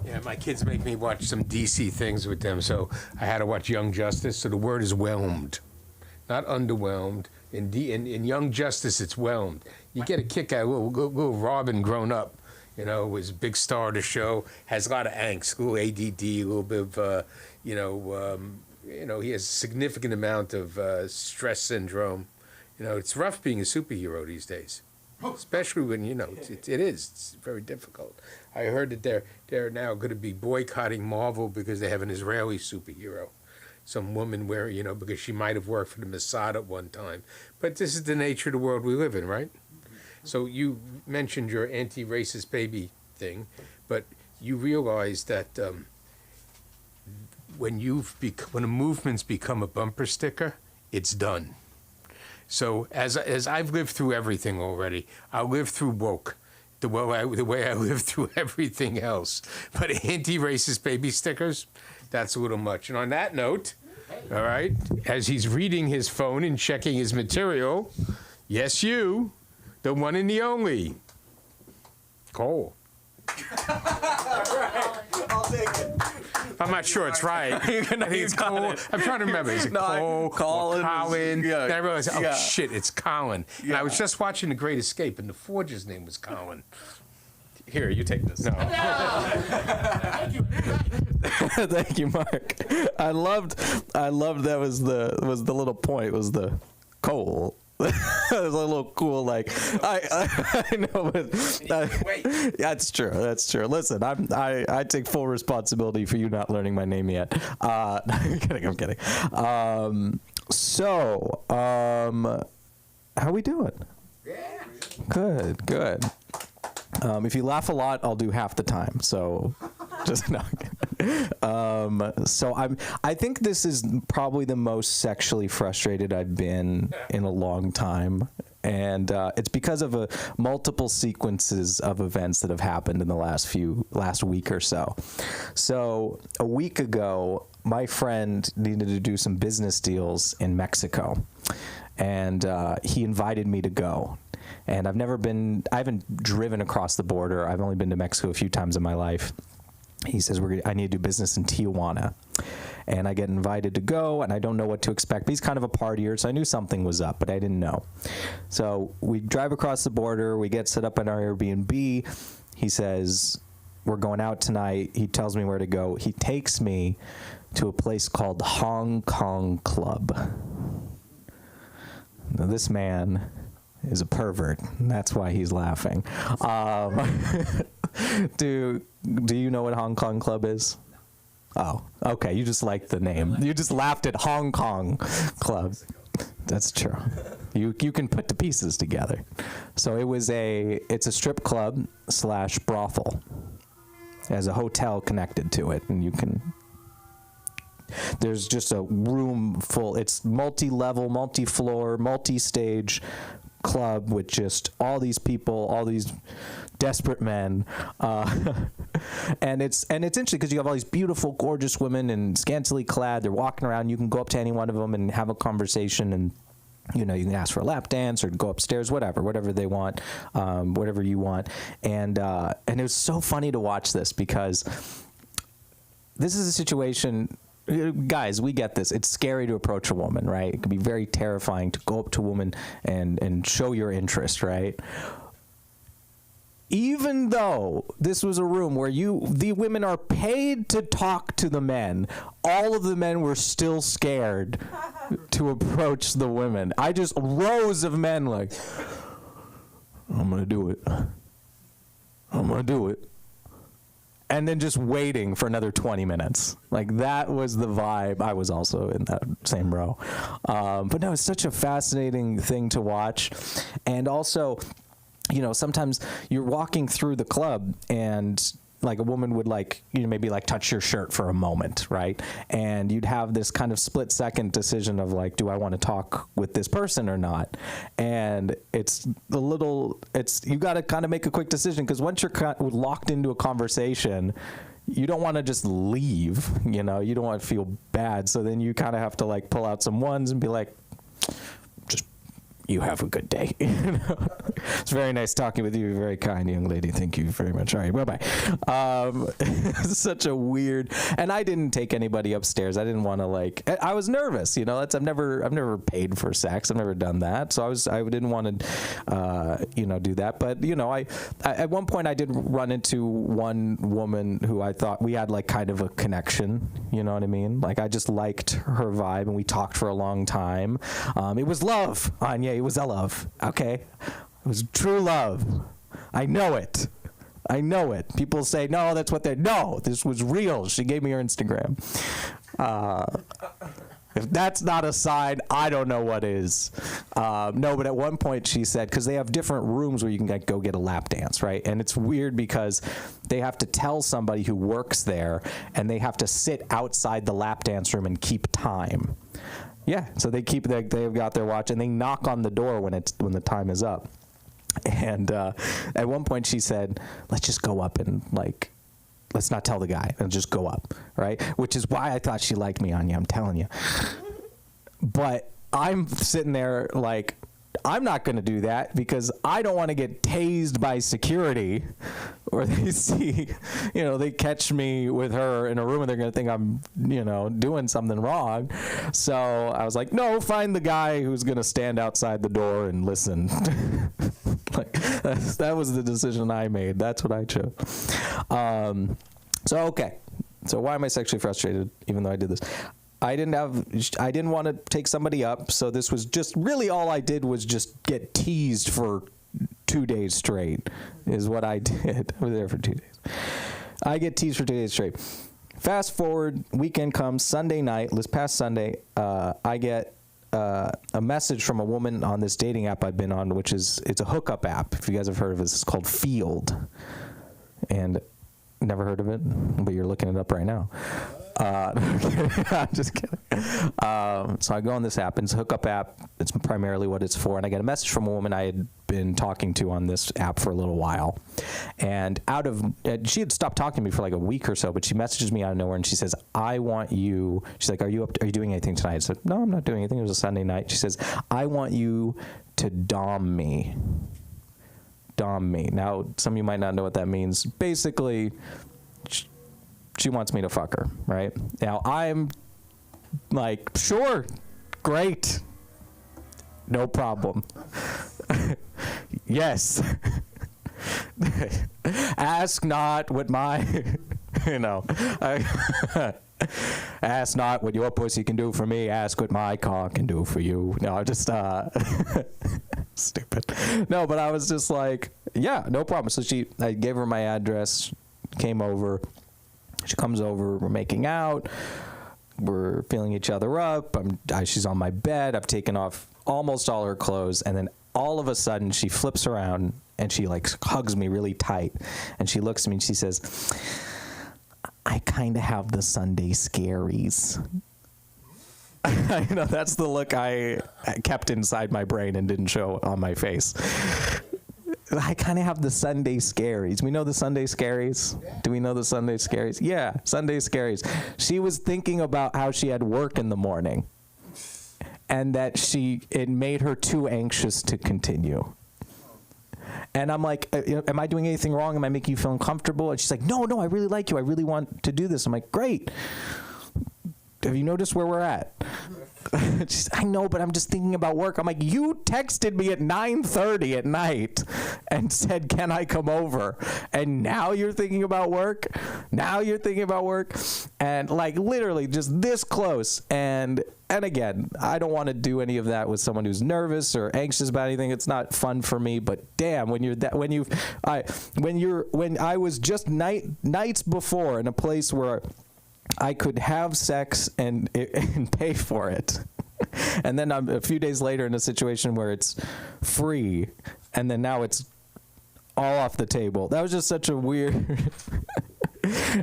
you. Yeah, my kids make me watch some DC things with them, so I had to watch Young Justice. So the word is whelmed, not underwhelmed. In Young Justice, it's whelmed. You get a kick out of little Robin grown up. You know, was a big star of the show. Has a lot of angst, a little ADD, a little bit of, he has a significant amount of stress syndrome. You know, it's rough being a superhero these days, especially when it is. It's very difficult. I heard that they're now going to be boycotting Marvel because they have an Israeli superhero, some woman because she might have worked for the Mossad at one time. But this is the nature of the world we live in, right? So you mentioned your anti-racist baby thing, but you realize that when a movement's become a bumper sticker, it's done. So as I've lived through everything already, I'll live through woke the way I live through everything else. But anti-racist baby stickers, that's a little much. And on that note, all right, as he's reading his phone and checking his material, yes, you, the one and the only, Cole. I'll take it. I'm not sure it's right. I think it's Cole. I'm trying to remember. Is it Cole? Colin. Colin. Yeah. Then I realized, Yeah. shit, it's Colin. And I was just watching The Great Escape, and the Forger's name was Colin. Here, you take this. No. Thank you, Mark. I loved that was the little point, was the Cole. It was a little cool, like I know, but that's true. That's true. Listen, I take full responsibility for you not learning my name yet. I'm kidding. How we doing? Yeah. Good. If you laugh a lot, I'll do half the time. So, just no. I think this is probably the most sexually frustrated I've been in a long time, and it's because of multiple sequences of events that have happened in the last week or so. So a week ago, my friend needed to do some business deals in Mexico, and he invited me to go. And I haven't driven across the border. I've only been to Mexico a few times in my life. He says, I need to do business in Tijuana. And I get invited to go, and I don't know what to expect. But he's kind of a partier, so I knew something was up, but I didn't know. So we drive across the border. We get set up in our Airbnb. He says, we're going out tonight. He tells me where to go. He takes me to a place called Hong Kong Club. Now, this man is a pervert, and that's why he's laughing. Do you know what Hong Kong Club is? Oh, okay. You just like the name. You just laughed at Hong Kong Club. That's true. You can put the pieces together. So it's a strip club / brothel. It has a hotel connected to it, and there's just a room full. It's multi-level, multi-floor, multi-stage club with just all these people, all these desperate men, and it's interesting because you have all these beautiful, gorgeous women and scantily clad. They're walking around. You can go up to any one of them and have a conversation, and you can ask for a lap dance or go upstairs, whatever they want, whatever you want, and it was so funny to watch this because this is a situation. Guys, we get this. It's scary to approach a woman, right? It can be very terrifying to go up to a woman and show your interest, right? Even though this was a room where the women are paid to talk to the men, all of the men were still scared to approach the women. Rows of men like, I'm going to do it. I'm going to do it. And then just waiting for another 20 minutes. Like, that was the vibe. I was also in that same row. But no, it's such a fascinating thing to watch. And also, sometimes you're walking through the club and like a woman would maybe touch your shirt for a moment, right? And you'd have this kind of split second decision of like, do I want to talk with this person or not? And you got to kind of make a quick decision because once you're locked into a conversation, you don't want to just leave, you don't want to feel bad. So then you kind of have to pull out some ones and be like, you have a good day. It's very nice talking with you. Very kind young lady. Thank you very much. All right, bye-bye. Such a weird, and I didn't take anybody upstairs. I didn't want to I was nervous, I've never paid for sex. I've never done that. So I didn't want to, do that. But, I at one point I did run into one woman who I thought we had kind of a connection. You know what I mean? I just liked her vibe, and we talked for a long time. It was love, Anya. It was a love. Okay, it was true love. I know it. People say no, that's what they're. No, this was real. She gave me her Instagram. If that's not a sign, I don't know what is. No, but at one point she said, because they have different rooms where you can go get a lap dance, right? And it's weird because they have to tell somebody who works there, and they have to sit outside the lap dance room and keep time. Yeah, so they've got their watch, and they knock on the door when the time is up. And at one point she said, let's just go up and let's not tell the guy and just go up, right? Which is why I thought she liked me, Anya, I'm telling you. But I'm sitting there I'm not going to do that because I don't want to get tased by security, or they see, they catch me with her in a room and they're going to think I'm, doing something wrong. So I was like, no, find the guy who's going to stand outside the door and listen. That was the decision I made. That's what I chose. Okay. So why am I sexually frustrated, even though I did this? I didn't want to take somebody up, so this was just really all I did was just get teased for 2 days straight, is what I did. I was there for 2 days. I get teased for 2 days straight. Fast forward, weekend comes, Sunday night, this past Sunday, I get a message from a woman on this dating app I've been on, it's a hookup app. If you guys have heard of it, it's called Field. And never heard of it, but you're looking it up right now. I'm just kidding. So I go on this app, and it's a hookup app. It's primarily what it's for. And I get a message from a woman I had been talking to on this app for a little while. And she had stopped talking to me for a week or so, but she messages me out of nowhere, and she says, I want you, she's like, are you doing anything tonight? I said, no, I'm not doing anything. It was a Sunday night. She says, I want you to dom me. Dom me. Now, some of you might not know what that means. Basically, she wants me to fuck her, right? Now, I'm sure, great, no problem. Yes. Ask not what my, ask not what your pussy can do for me, ask what my cock can do for you. No, just, stupid. No, but I was just yeah, no problem. So I gave her my address, came over. She comes over, we're making out, we're feeling each other up, she's on my bed, I've taken off almost all her clothes, and then all of a sudden she flips around and she hugs me really tight, and she looks at me and she says, I kind of have the Sunday scaries. That's the look I kept inside my brain and didn't show on my face. I kind of have the Sunday scaries. We know the Sunday scaries? Do we know the Sunday scaries? Yeah, Sunday scaries. She was thinking about how she had work in the morning, and that it made her too anxious to continue. And I'm like, am I doing anything wrong? Am I making you feel uncomfortable? And she's like, no, I really like you. I really want to do this. I'm like, great. Have you noticed where we're at? I know, but I'm just thinking about work. I'm like, you texted me at 9:30 at night and said, can I come over? And now you're thinking about work? And literally just this close. And again, I don't want to do any of that with someone who's nervous or anxious about anything. It's not fun for me, but damn, when I was just nights before in a place where I could have sex and pay for it. And then I'm a few days later in a situation where it's free, and then now it's all off the table. That was just such a weird...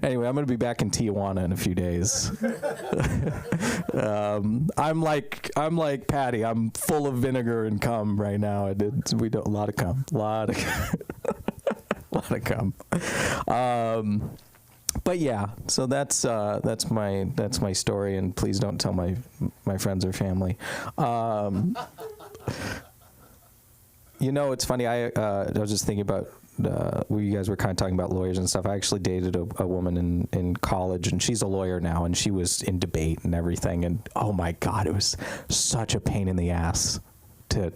Anyway, I'm going to be back in Tijuana in a few days. I'm like Patty. I'm full of vinegar and cum right now. We do a lot of cum. A lot of cum. But yeah, so that's my story, and please don't tell my friends or family. You know, it's funny. I was just thinking about where you guys were kind of talking about lawyers and stuff. I actually dated a woman in college, and she's a lawyer now, and she was in debate and everything. And oh my God, it was such a pain in the ass to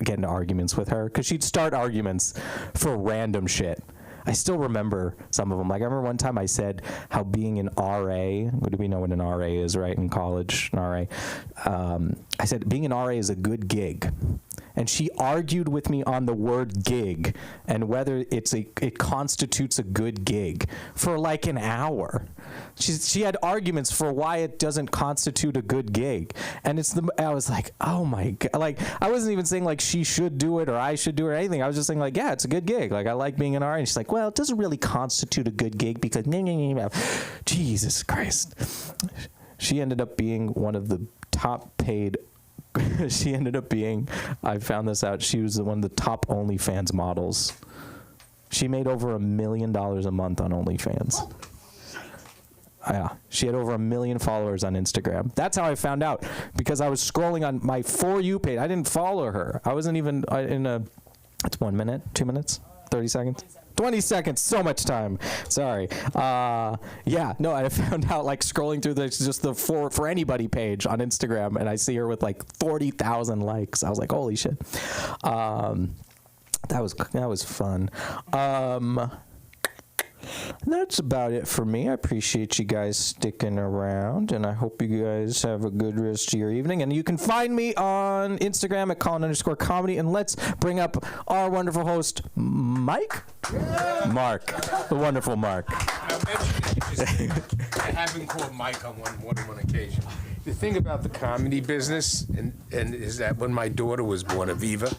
get into arguments with her, because she'd start arguments for random shit. I still remember some of them. Like, I remember one time I said how being an RA, what do we know what an RA is, right, in college, an RA? I said being an RA is a good gig. And she argued with me on the word gig and whether it constitutes a good gig for like an hour. She had arguments for why it doesn't constitute a good gig. And I was like, oh my God. Like, I wasn't even saying like she should do it or I should do it or anything. I was just saying like, yeah, it's a good gig. Like, I like being an RA. And she's like, well, it doesn't really constitute a good gig because Jesus Christ. She ended up being one of the top paid I found this out, she was one of the top OnlyFans models. She made over $1 million a month on OnlyFans. Yeah, she had over 1 million followers on Instagram. That's how I found out, because I was scrolling on my For You page. I didn't follow her. I wasn't even it's 1 minute, 2 minutes, 30 seconds. 20 seconds, so much time. Sorry. Yeah, no, I found out like scrolling through the for anybody page on Instagram, and I see her with like 40,000 likes. I was like, holy shit. That was fun. That's about it for me. I appreciate you guys sticking around, and I hope you guys have a good rest of your evening. And you can find me on Instagram at Colin_comedy. And let's bring up our wonderful host, Mike. Yeah. Mark, the wonderful Mark. I have been called Mike on one occasion. The thing about the comedy business and is that when my daughter was born, Aviva,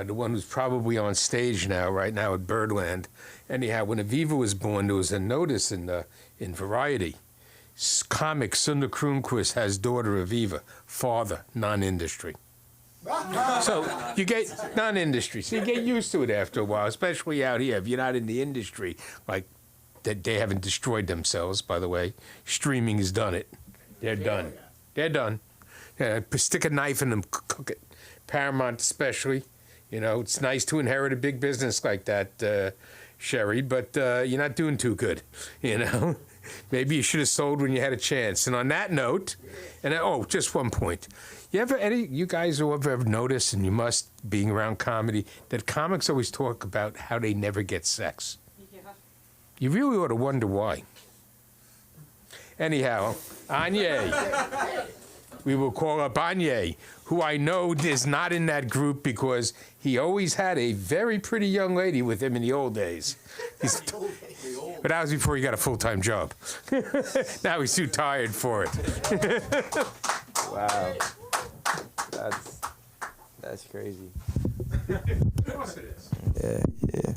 the one who's probably on stage right now at Birdland. Anyhow, when Aviva was born, there was a notice in Variety. Comic Sunda Kroonquist has daughter Aviva, father non-industry. So you get non-industry, so you get used to it after a while, especially out here. If you're not in the industry, like they haven't destroyed themselves, by the way. Streaming has done it. They're done. They're done. Stick a knife in them, cook it. Paramount especially. You know, it's nice to inherit a big business like that, Sherry, but you're not doing too good, you know? Maybe you should have sold when you had a chance. And on that note, just one point. You guys ever notice, and you must, being around comedy, that comics always talk about how they never get sex? Yeah. You really ought to wonder why. Anyhow, Anye. We will call up Anye, who I know is not in that group because he always had a very pretty young lady with him in the old days. But that was before he got a full-time job. Now he's too tired for it. Wow. That's crazy. Of course it is. Yeah.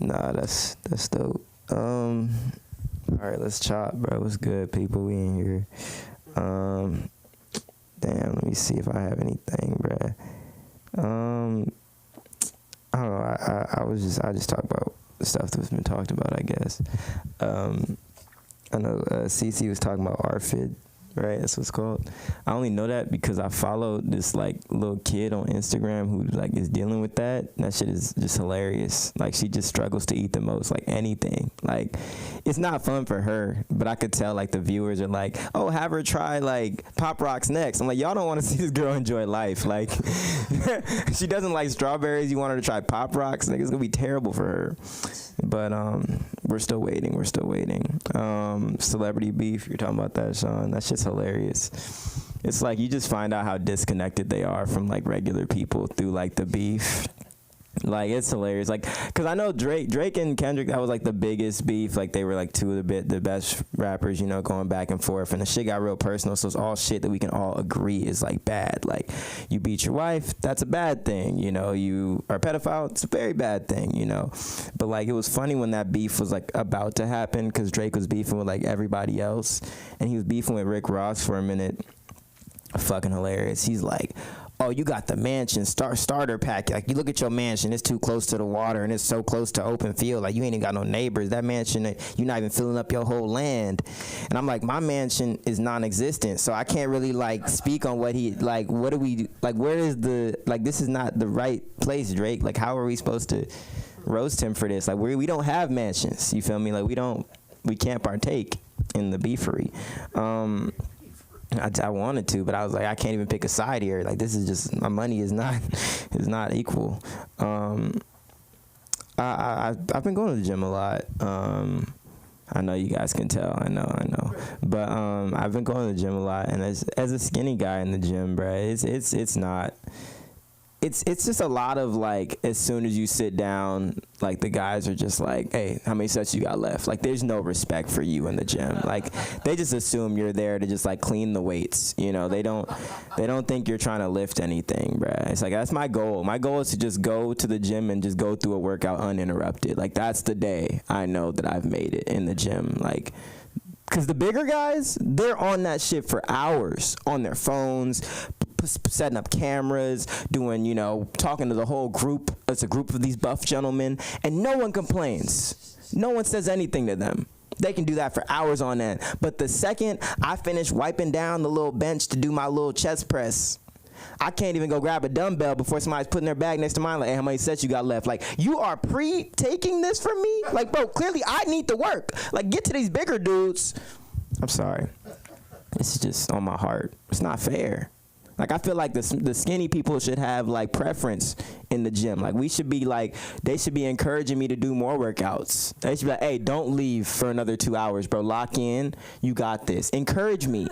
Nah, that's dope. All right, let's chop, bro. What's good, people? We in here. Damn, let me see if I have anything, bruh. I don't know. I just talk about the stuff that's been talked about, I guess. I know CC was talking about RFID, right? That's what it's called. I only know that because I followed this like little kid on Instagram who like is dealing with that. And that shit is just hilarious. Like, she just struggles to eat the most, like anything. Like, it's not fun for her, but I could tell like the viewers are like, oh, have her try like Pop Rocks next. I'm like, y'all don't want to see this girl enjoy life. Like, she doesn't like strawberries. You want her to try Pop Rocks? Like, it's gonna be terrible for her. But we're still waiting. Celebrity beef, you're talking about that, Sean. That shit's hilarious. It's like you just find out how disconnected they are from like regular people through like the beef. Like, it's hilarious. Like, cause I know Drake and Kendrick, that was like the biggest beef. Like, they were like two of the best rappers, you know, going back and forth. And the shit got real personal. So it's all shit that we can all agree is like bad. Like, you beat your wife, that's a bad thing. You know, you are a pedophile, it's a very bad thing, you know. But like, it was funny when that beef was like about to happen, cause Drake was beefing with like everybody else. And he was beefing with Rick Ross for a minute. Fucking hilarious. He's like, oh, you got the mansion starter pack. Like, you look at your mansion, it's too close to the water and it's so close to open field. Like, you ain't even got no neighbors. That mansion, you're not even filling up your whole land. And I'm like, my mansion is non-existent, so I can't really like speak on what he like. What do we like? Where is the like? This is not the right place, Drake. Like, how are we supposed to roast him for this? Like, we don't have mansions. You feel me? Like, we can't partake in the beefery. I wanted to, but I was like, I can't even pick a side here. Like, this is just, my money is not equal. I've been going to the gym a lot. I know you guys can tell. I know. But I've been going to the gym a lot, and as a skinny guy in the gym, bruh, it's not. It's just a lot of like, as soon as you sit down, like the guys are just like, hey, how many sets you got left? Like, there's no respect for you in the gym. Like, they just assume you're there to just like clean the weights. You know, they don't think you're trying to lift anything, bruh. It's like, that's my goal. My goal is to just go to the gym and just go through a workout uninterrupted. Like, that's the day I know that I've made it in the gym. Like, because the bigger guys, they're on that shit for hours on their phones, setting up cameras, doing, talking to the whole group. It's a group of these buff gentlemen, and no one complains. No one says anything to them. They can do that for hours on end. But the second I finish wiping down the little bench to do my little chest press, I can't even go grab a dumbbell before somebody's putting their bag next to mine. Like, hey, how many sets you got left? Like, you are taking this from me? Like, bro, clearly I need to work. Like, get to these bigger dudes. I'm sorry. It's just on my heart. It's not fair. Like, I feel like the skinny people should have, like, preference in the gym. Like, we should be, like, they should be encouraging me to do more workouts. They should be like, hey, don't leave for another 2 hours, bro. Lock in. You got this. Encourage me.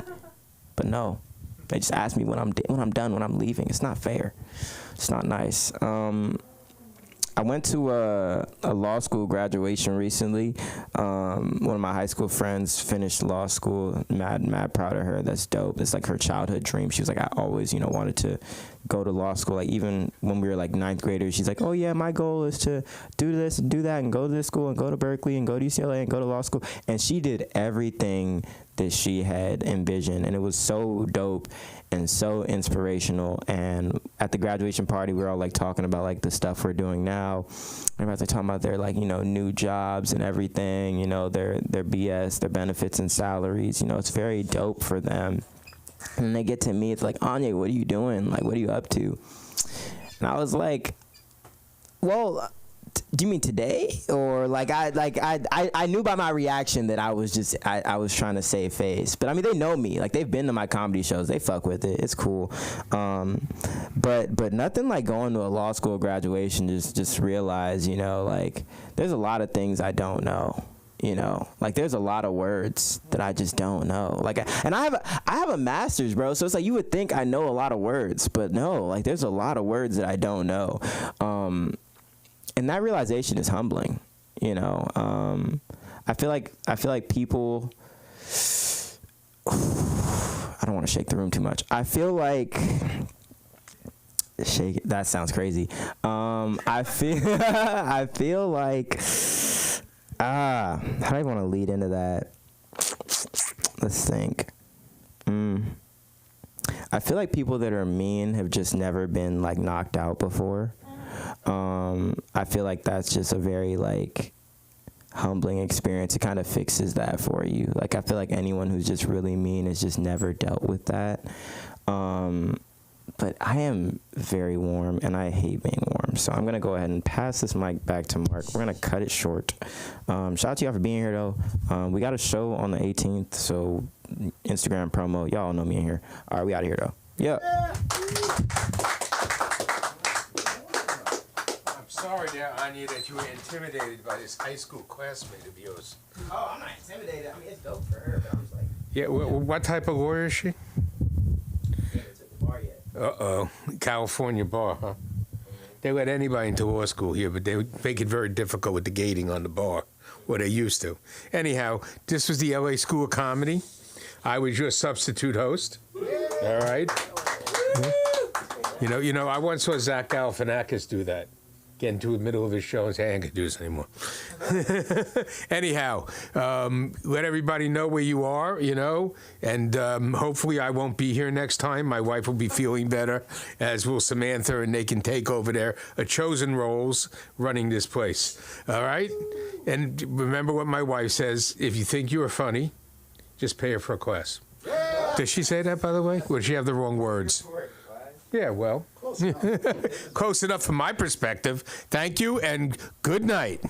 But no. They just ask me when I'm done, when I'm leaving. It's not fair. It's not nice. I went to a law school graduation recently. One of my high school friends finished law school. Mad proud of her. That's dope. It's like her childhood dream. She was like, I always, wanted to go to law school. Like, even when we were like ninth graders, she's like, oh yeah, my goal is to do this and do that and go to this school and go to Berkeley and go to UCLA and go to law school. And she did everything that she had envisioned, and it was so dope and so inspirational. And at the graduation party, we were all like talking about like the stuff we're doing now. Everybody's like talking about their like, new jobs and everything, their BS, their benefits and salaries. It's very dope for them. And they get to me, it's like, Anya, what are you doing? Like, what are you up to? And I was like, well, do you mean today? Or like I knew by my reaction that I was trying to save face. But I mean, they know me. Like, they've been to my comedy shows. They fuck with it. It's cool. But nothing like going to a law school graduation. Just realize, like, there's a lot of things I don't know. Like, there's a lot of words that I just don't know. Like, and I have a master's, bro. So it's like, you would think I know a lot of words, but no. Like, there's a lot of words that I don't know. And that realization is humbling, I feel like people, I don't want to shake the room too much. I feel like, that sounds crazy. I feel like, how do I want to lead into that? Let's think. I feel like people that are mean have just never been like knocked out before. I feel like that's just a very like humbling experience. It kind of fixes that for you. Like, I feel like anyone who's just really mean has just never dealt with that. But I am very warm, and I hate being warm. So I'm going to go ahead and pass this mic back to Mark. We're going to cut it short. Shout out to y'all for being here, though. We got a show on the 18th, so Instagram promo. Y'all know me in here. All right, we out of here, though. Yeah. I'm sorry there, Anya, that you were intimidated by this high school classmate of yours. Oh, I'm not intimidated. I mean, it's dope for her, but I was like... Yeah, what type of lawyer is she? I haven't took the bar yet. Uh-oh. California bar, huh? They let anybody into law school here, but they make it very difficult with the gating on the bar, what they used to. Anyhow, this was the LA School of Comedy. I was your substitute host. All right? I once saw Zach Galifianakis do that. get into the middle of his show and say, I ain't gonna do this anymore. Anyhow, let everybody know where you are, and hopefully I won't be here next time. My wife will be feeling better, as will Samantha, and they can take over their chosen roles running this place. All right? And remember what my wife says, if you think you are funny, just pay her for a class. Does she say that, by the way? Or does she have the wrong words? Yeah, well, close enough from my perspective. Thank you and good night.